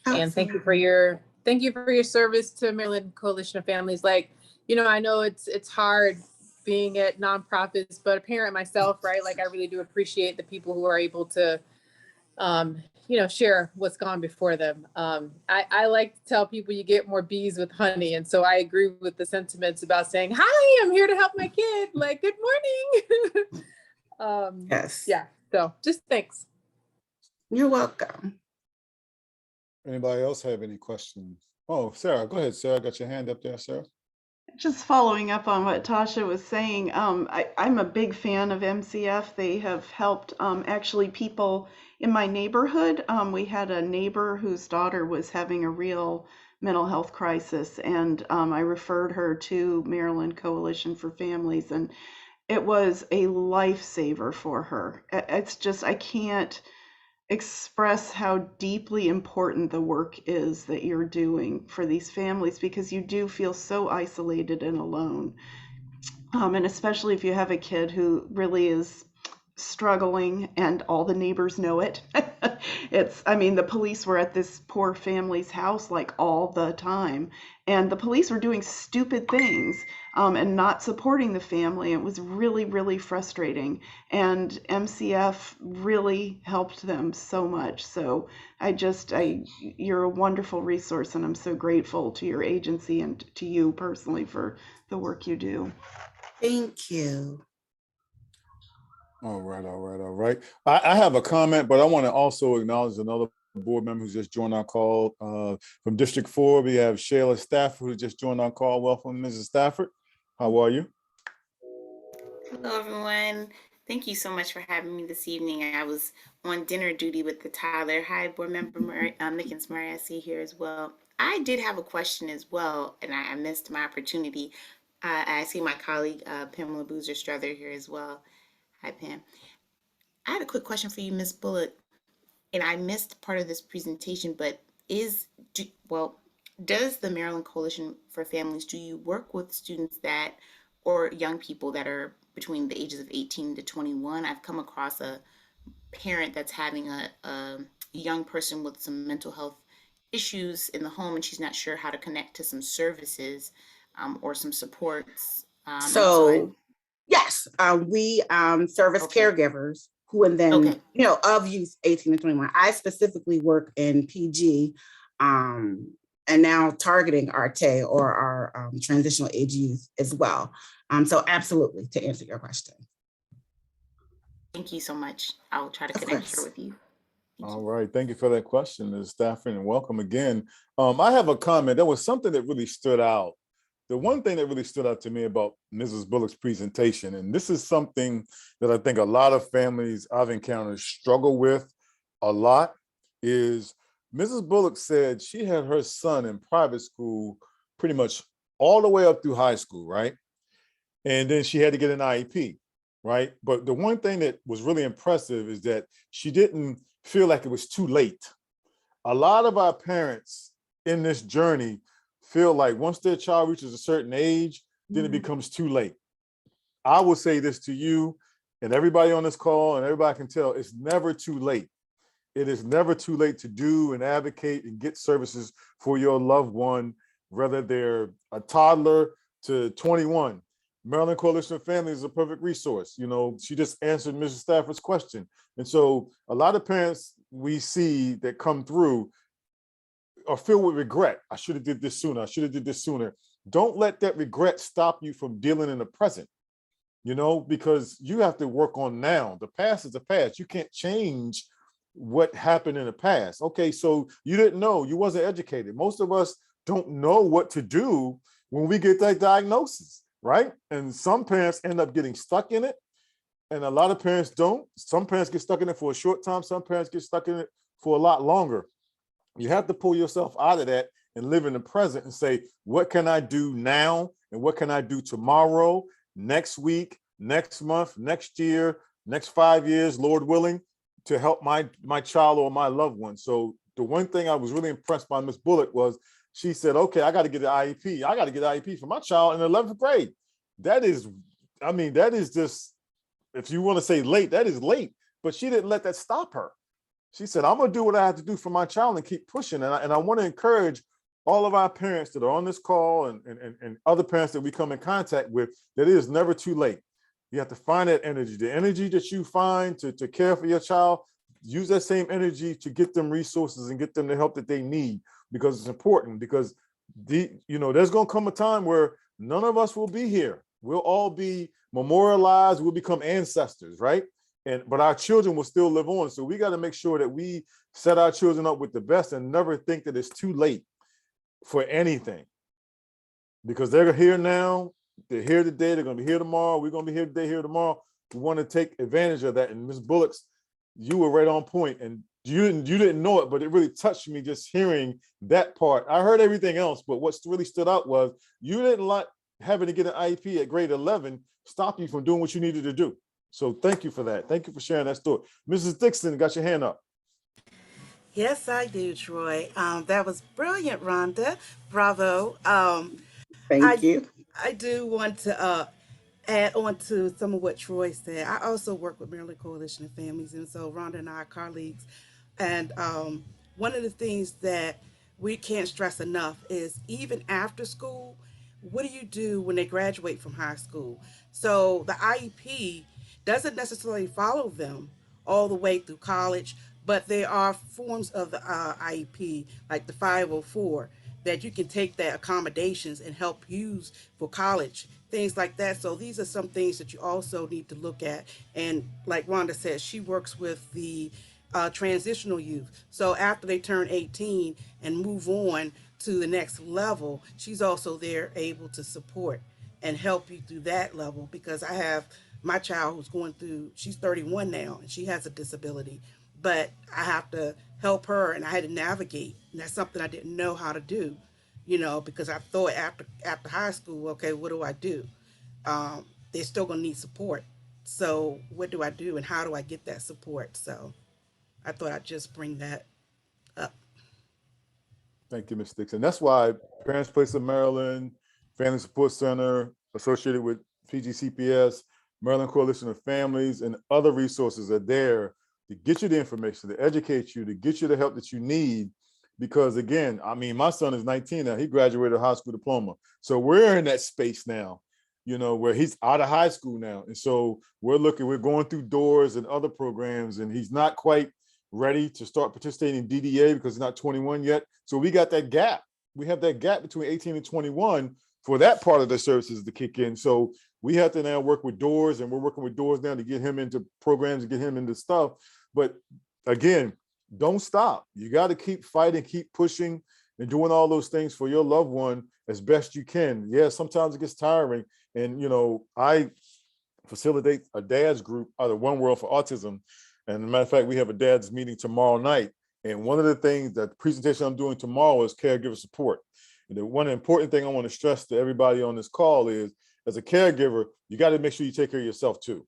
thank you for your service to Maryland Coalition of Families. Like, you know, I know it's hard being at nonprofits, but a parent myself, right? Like, I really do appreciate the people who are able to, you know, share what's gone before them. I like to tell people you get more bees with honey. And so I agree with the sentiments about saying, hi, I'm here to help my kid. Like, good morning. Yes. Yeah. So just thanks. You're welcome. Anybody else have any questions? Oh, Sarah, go ahead, Sarah. I got your hand up there, Sarah. Just following up on what Tasha was saying, I'm a big fan of MCF. They have helped actually people in my neighborhood. We had a neighbor whose daughter was having a real mental health crisis, and I referred her to Maryland Coalition for Families, and it was a lifesaver for her. It's just, I can't express how deeply important the work is that you're doing for these families, because you do feel so isolated and alone. And especially if you have a kid who really is struggling and all the neighbors know it. I mean, the police were at this poor family's house like all the time, and the police were doing stupid things and not supporting the family. It was really, really frustrating. And MCF really helped them so much. So you're a wonderful resource, and I'm so grateful to your agency and to you personally for the work you do. Thank you. All right. I have a comment, but I want to also acknowledge another board member who's just joined our call from District 4. We have Shayla Stafford who just joined our call. Welcome, Mrs. Stafford. How are you? Hello, everyone. Thank you so much for having me this evening. I was on dinner duty with the Tyler. Hi, board member Mickens Murray. I see here as well. I did have a question as well, and I missed my opportunity. I see my colleague Pamela Boozer-Strother here as well. Hi, Pam. I had a quick question for you, Ms. Bullock, and I missed part of this presentation, but does the Maryland Coalition for Families, do you work with students or young people that are between the ages of 18 to 21? I've come across a parent that's having a young person with some mental health issues in the home, and she's not sure how to connect to some services or some supports. Yes, we service caregivers who, and then, of youth 18 to 21. I specifically work in PG and now targeting our TAY or our transitional age youth as well. So absolutely, to answer your question. Thank you so much. I'll try to connect her with you. All right. Thank you for that question, Ms. Stafford, and welcome again. I have a comment. There was something that really stood out. The one thing that really stood out to me about Mrs. Bullock's presentation, and this is something that I think a lot of families I've encountered struggle with a lot, is Mrs. Bullock said she had her son in private school pretty much all the way up through high school, right? And then she had to get an IEP, right? But the one thing that was really impressive is that she didn't feel like it was too late. A lot of our parents in this journey feel like once their child reaches a certain age, then it becomes too late. I will say this to you and everybody on this call, and everybody can tell, it's never too late. It is never too late to do and advocate and get services for your loved one, whether they're a toddler to 21. Maryland Coalition of Families is a perfect resource. You know, she just answered Mrs. Stafford's question. And so a lot of parents we see that come through are filled with regret. I should have did this sooner. I should have did this sooner. Don't let that regret stop you from dealing in the present, you know, because you have to work on now. The past is the past. You can't change what happened in the past. Okay, so you didn't know, you wasn't educated. Most of us don't know what to do when we get that diagnosis, right? And some parents end up getting stuck in it, and a lot of parents don't. Some parents get stuck in it for a short time. Some parents get stuck in it for a lot longer. You have to pull yourself out of that and live in the present and say, what can I do now? And what can I do tomorrow, next week, next month, next year, next 5 years, Lord willing, to help my child or my loved one. So the one thing I was really impressed by Ms. Bullock was she said, okay, I got to get an IEP. I got to get an IEP for my child in 11th grade. That is, I mean, that is just, if you want to say late, that is late, but she didn't let that stop her. She said, I'm going to do what I have to do for my child and keep pushing. And I want to encourage all of our parents that are on this call and other parents that we come in contact with, that it is never too late. You have to find that energy, the energy that you find to care for your child, use that same energy to get them resources and get them the help that they need, because it's important. Because there's going to come a time where none of us will be here. We'll all be memorialized. We'll become ancestors, right? But our children will still live on. So we got to make sure that we set our children up with the best and never think that it's too late for anything, because they're here now. They're here today. They're going to be here tomorrow. We're going to be here today, here tomorrow. We want to take advantage of that. And Ms. Bullock's, you were right on point, and you didn't know it, but it really touched me just hearing that part. I heard everything else, but what really stood out was you didn't let having to get an IEP at grade 11 stop you from doing what you needed to do. So thank you for that. Thank you for sharing that story. Mrs. Dixon, got your hand up. Yes, I do, Troy. That was brilliant, Rhonda. Bravo. Thank you. I do want to add on to some of what Troy said. I also work with Maryland Coalition of Families, and so Rhonda and I are colleagues. And one of the things that we can't stress enough is even after school, what do you do when they graduate from high school? So the IEP doesn't necessarily follow them all the way through college, but there are forms of the IEP, like the 504, that you can take that accommodations and help use for college, things like that. So these are some things that you also need to look at. And like Rhonda said, she works with the transitional youth. So after they turn 18 and move on to the next level, she's also there able to support and help you through that level. Because I have my child who's going through, she's 31 now, and she has a disability, but I have to help her, and I had to navigate, and that's something I didn't know how to do, because I thought after high school, okay, what do I do? They're still gonna need support. So what do I do, and how do I get that support? So I thought I'd just bring that up. Thank you, Ms. Dixon. That's why Parents Place of Maryland, Family Support Center, associated with PGCPS, Maryland Coalition of Families, and other resources are there to get you the information, to educate you, to get you the help that you need. Because again, I mean, my son is 19 now. He graduated a high school diploma. So we're in that space now, where he's out of high school now. And so we're going through doors and other programs, and he's not quite ready to start participating in DDA because he's not 21 yet. So we got that gap. We have that gap between 18 and 21 for that part of the services to kick in. So we have to now work with doors, and we're working with doors now to get him into programs and get him into stuff. But again, don't stop. You got to keep fighting, keep pushing, and doing all those things for your loved one as best you can. Yeah, sometimes it gets tiring. And, I facilitate a dad's group out of One World for Autism. And as a matter of fact, we have a dad's meeting tomorrow night. And one of the things, that the presentation I'm doing tomorrow is caregiver support. And the one important thing I want to stress to everybody on this call is, as a caregiver, you got to make sure you take care of yourself too.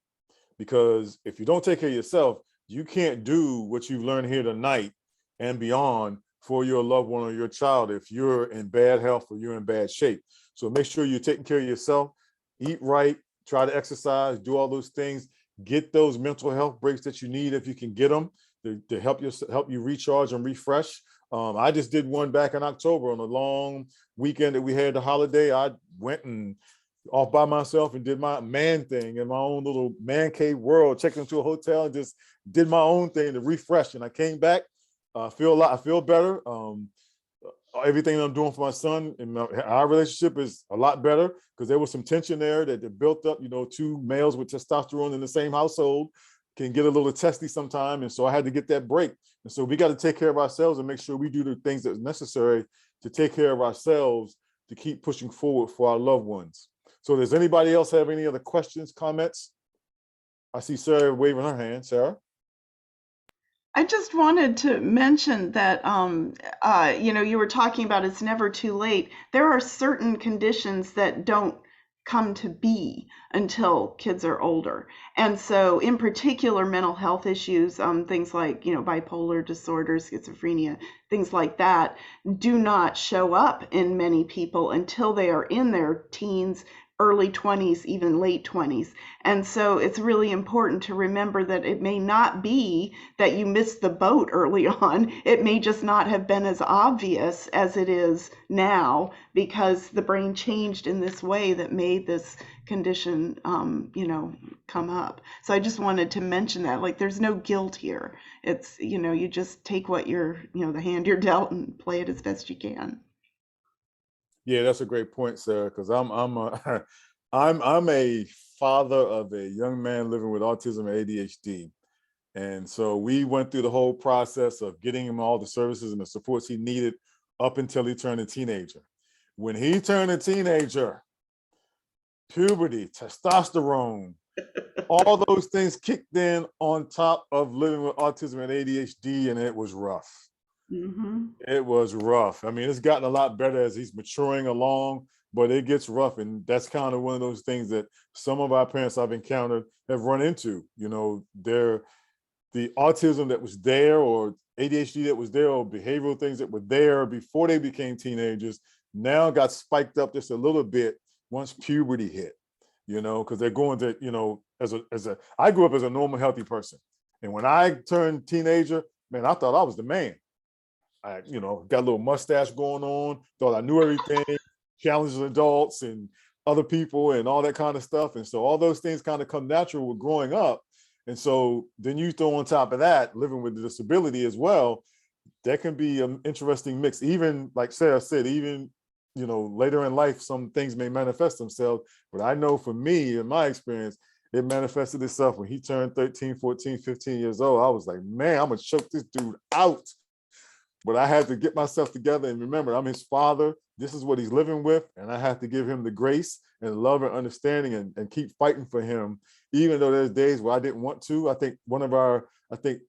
Because if you don't take care of yourself, you can't do what you've learned here tonight and beyond for your loved one or your child if you're in bad health or you're in bad shape. So make sure you're taking care of yourself, eat right, try to exercise, do all those things, get those mental health breaks that you need if you can get them to help you recharge and refresh. I just did one back in October on a long weekend that we had the holiday. I went and off by myself and did my man thing in my own little man cave world, checked into a hotel and just did my own thing to refresh. And I came back, I feel better. Everything I'm doing for my son and our relationship is a lot better, because there was some tension there that built up. Two males with testosterone in the same household can get a little testy sometime. And so I had to get that break. And so we got to take care of ourselves and make sure we do the things that's necessary to take care of ourselves, to keep pushing forward for our loved ones. So does anybody else have any other questions, comments? I see Sarah waving her hand. Sarah? I just wanted to mention that, you were talking about it's never too late. There are certain conditions that don't come to be until kids are older. And so in particular, mental health issues, things like, bipolar disorder, schizophrenia, things like that, do not show up in many people until they are in their teens, early 20s, even late 20s. And so it's really important to remember that it may not be that you missed the boat early on. It may just not have been as obvious as it is now, because the brain changed in this way that made this condition, come up. So I just wanted to mention that, like, there's no guilt here. It's, you just take what the hand you're dealt and play it as best you can. Yeah, that's a great point, Sarah, because I'm a father of a young man living with autism and ADHD. And so we went through the whole process of getting him all the services and the supports he needed up until he turned a teenager. When he turned a teenager, puberty, testosterone, all those things kicked in on top of living with autism and ADHD, and it was rough. Mm-hmm. It was rough. I mean, it's gotten a lot better as he's maturing along, but it gets rough. And that's kind of one of those things that some of our parents I've encountered have run into. The autism that was there, or ADHD that was there, or behavioral things that were there before they became teenagers, now got spiked up just a little bit once puberty hit, because they're going to, I grew up as a normal, healthy person. And when I turned teenager, man, I thought I was the man. I, got a little mustache going on, thought I knew everything, challenged adults and other people and all that kind of stuff. And so all those things kind of come natural with growing up. And so then you throw on top of that, living with the disability as well, that can be an interesting mix. Even like Sarah said, even, later in life, some things may manifest themselves. But I know for me, in my experience, it manifested itself when he turned 13, 14, 15 years old. I was like, man, I'm going to choke this dude out. But I had to get myself together and remember, I'm his father. This is what he's living with. And I have to give him the grace and love and understanding and keep fighting for him, even though there's days where I didn't want to. I think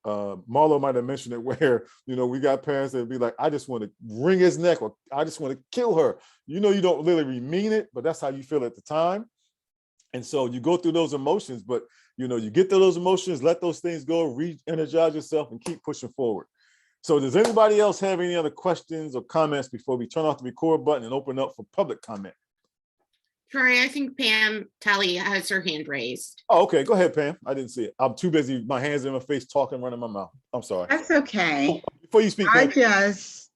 Marlo might have mentioned it, where, we got parents that be like, I just want to wring his neck, or I just want to kill her. You don't literally mean it, but that's how you feel at the time. And so you go through those emotions, but, you get through those emotions, let those things go, re-energize yourself and keep pushing forward. So does anybody else have any other questions or comments before we turn off the record button and open up for public comment? Troy, I think Pam Talley has her hand raised. Oh, okay. Go ahead, Pam. I didn't see it. I'm too busy, my hands in my face, talking, running my mouth. I'm sorry. That's okay. Before you speak, I Pam, just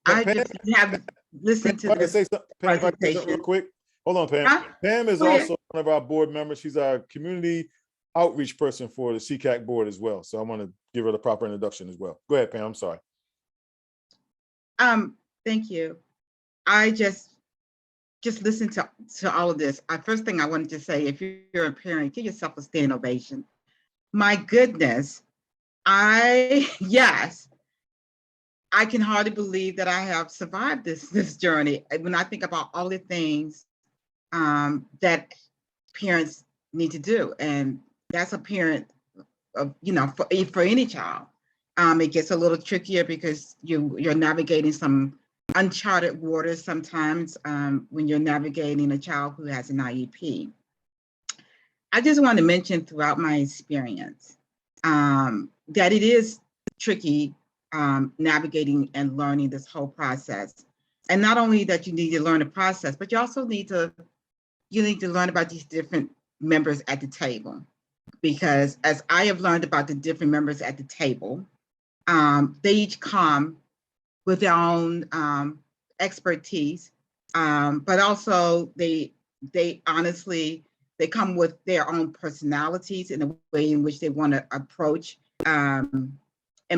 have listened to Pam, this say something, Pam, if I can say something real presentation. quick. Hold on, Pam. Huh? Pam is Go ahead. also one of our board members. She's our community outreach person for the SECAC board as well. So I want to give her the proper introduction as well. Go ahead, Pam. I'm sorry. Thank you. I just listen to all of this. First thing I wanted to say, if you're a parent, give yourself a standing ovation. My goodness, I can hardly believe that I have survived this journey. When I think about all the things that parents need to do, and that's a parent of, for any child. It gets a little trickier because you're navigating some uncharted waters sometimes when you're navigating a child who has an IEP. I just want to mention throughout my experience that it is tricky navigating and learning this whole process. And not only that you need to learn the process, but you also need to learn about these different members at the table. Because as I have learned about the different members at the table, they each come with their own expertise, but also they they honestly, they come with their own personalities and the way in which they want to approach and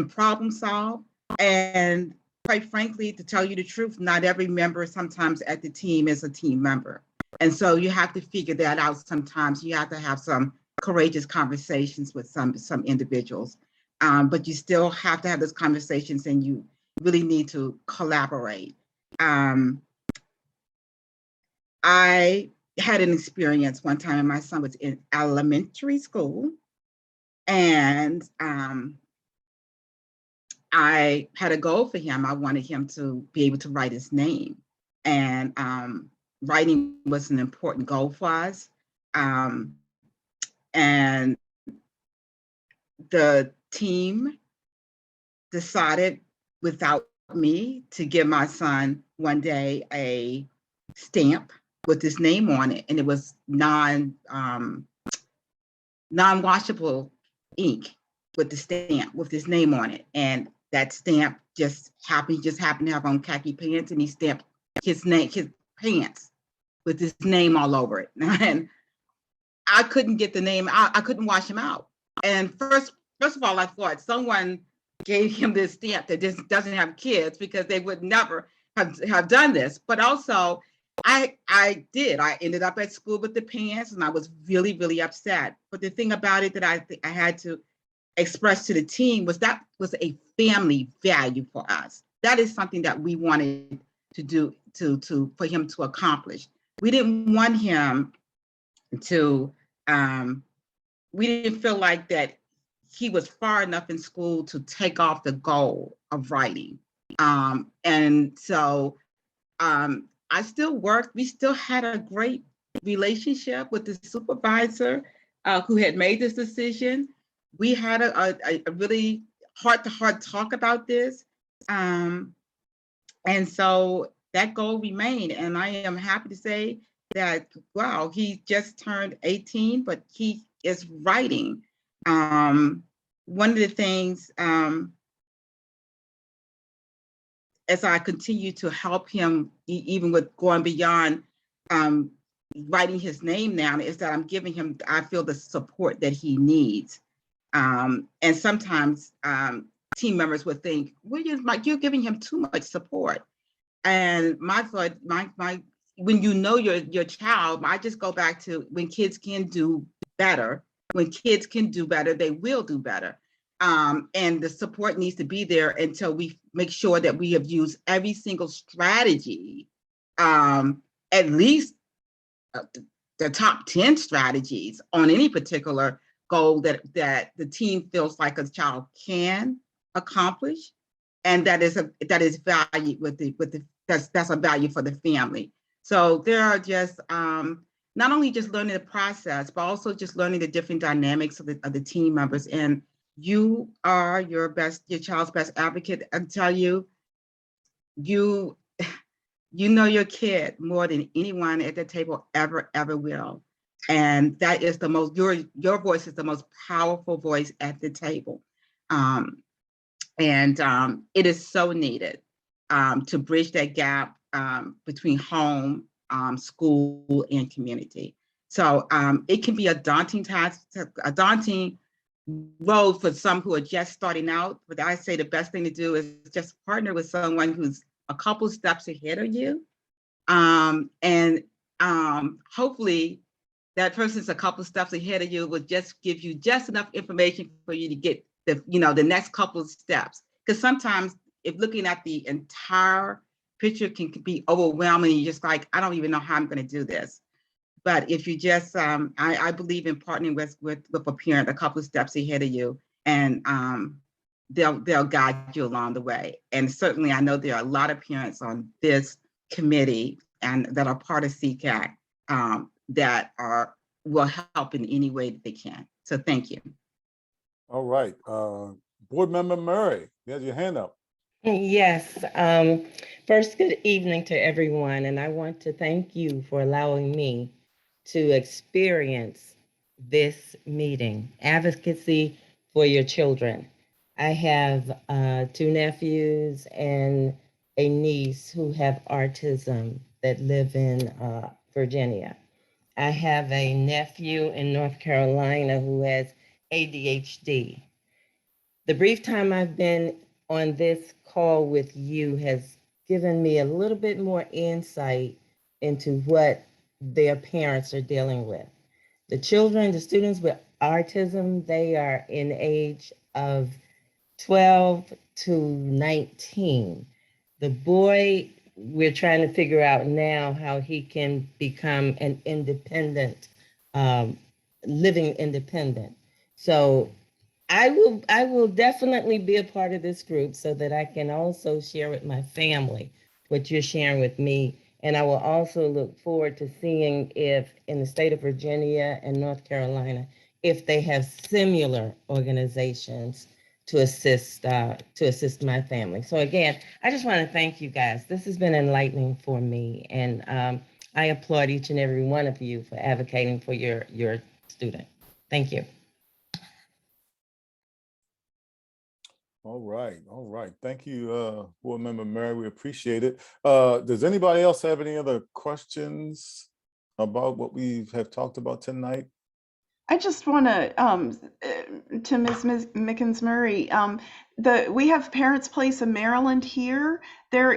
problem solve. And quite frankly, to tell you the truth, not every member sometimes at the team is a team member. And so you have to figure that out sometimes. You have to have some courageous conversations with some individuals. But you still have to have those conversations, and you really need to collaborate. I had an experience one time, and my son was in elementary school, and I had a goal for him. I wanted him to be able to write his name, and writing was an important goal for us. And the team decided without me to give my son one day a stamp with his name on it, and it was non-washable ink with the stamp with his name on it. And that stamp just happened to have on khaki pants, and he stamped his pants with his name all over it. And I couldn't get the name out. I couldn't wash him out. And first of all, I thought someone gave him this stamp that just doesn't have kids, because they would never have done this. But also, I ended up at school with the pants, and I was really, really upset. But the thing about it that I had to express to the team was that was a family value for us. That is something that we wanted to do for him to accomplish. We didn't want him to, we didn't feel like that he was far enough in school to take off the goal of writing. And so I still worked. We still had a great relationship with the supervisor who had made this decision. We had a really heart-to-heart talk about this. And so that goal remained. And I am happy to say that, wow, he just turned 18, but he is writing. One of the things, as I continue to help him, even with going beyond writing his name now, is that I'm giving him, I feel, the support that he needs. And sometimes team members would think, well, you're giving him too much support. And my thought, when you know your child, I just go back to when kids can do better. When kids can do better, they will do better. And the support needs to be there until we make sure that we have used every single strategy, at least the top 10 strategies on any particular goal that the team feels like a child can accomplish, and that is value that's a value for the family. So there are just not only just learning the process, but also just learning the different dynamics of the team members. And you are your child's best advocate. I tell you, you know your kid more than anyone at the table ever will. And that is the most, your voice is the most powerful voice at the table. And it is so needed to bridge that gap between home, school, and community. So it can be a daunting task, a daunting road for some who are just starting out. But I say the best thing to do is just partner with someone who's a couple steps ahead of you. And hopefully that person's a couple steps ahead of you will just give you just enough information for you to get the next couple of steps. Because sometimes if looking at the entire picture can be overwhelming, you're just like, I don't even know how I'm going to do this. But if you just, I believe in partnering with a parent a couple of steps ahead of you, and they'll guide you along the way. And certainly I know there are a lot of parents on this committee and that are part of SECAC that will help in any way that they can. So thank you. All right. Board Member Murray, you have your hand up. Yes. First, good evening to everyone. And I want to thank you for allowing me to experience this meeting, advocacy for your children. I have 2 nephews and a niece who have autism that live in Virginia. I have a nephew in North Carolina who has ADHD. The brief time I've been on this call with you has given me a little bit more insight into what their parents are dealing with. The children, the students with autism, they are in age of 12 to 19. The boy, we're trying to figure out now how he can become an independent, living independent. So I will definitely be a part of this group so that I can also share with my family what you're sharing with me. And I will also look forward to seeing if in the state of Virginia and North Carolina, if they have similar organizations to assist my family. So again, I just want to thank you guys. This has been enlightening for me. And I applaud each and every one of you for advocating for your student. Thank you. All right. Thank you, Board Member Mary. We appreciate it. Does anybody else have any other questions about what we have talked about tonight? I just want to Ms. Mickens Murray, we have Parents Place of Maryland here. There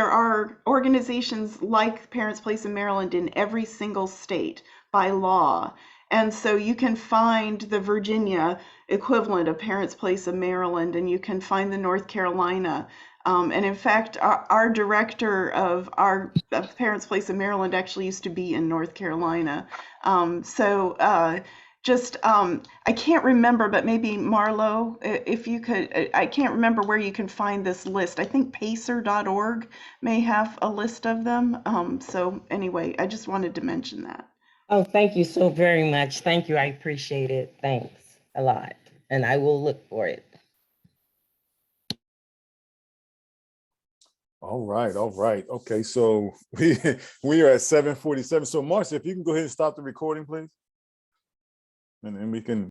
are organizations like Parents Place of Maryland in every single state by law. And so you can find the Virginia equivalent of Parents Place of Maryland, and you can find the North Carolina. And in fact, our director of Parents Place of Maryland actually used to be in North Carolina. I can't remember, but maybe Marlo, if you could, I can't remember where you can find this list. I think pacer.org may have a list of them. So anyway, I just wanted to mention that. Oh, thank you so very much. Thank you. I appreciate it. Thanks a lot. And I will look for it. All right. Okay, so we are at 7:47. So Marcia, if you can go ahead and stop the recording, please. And then we can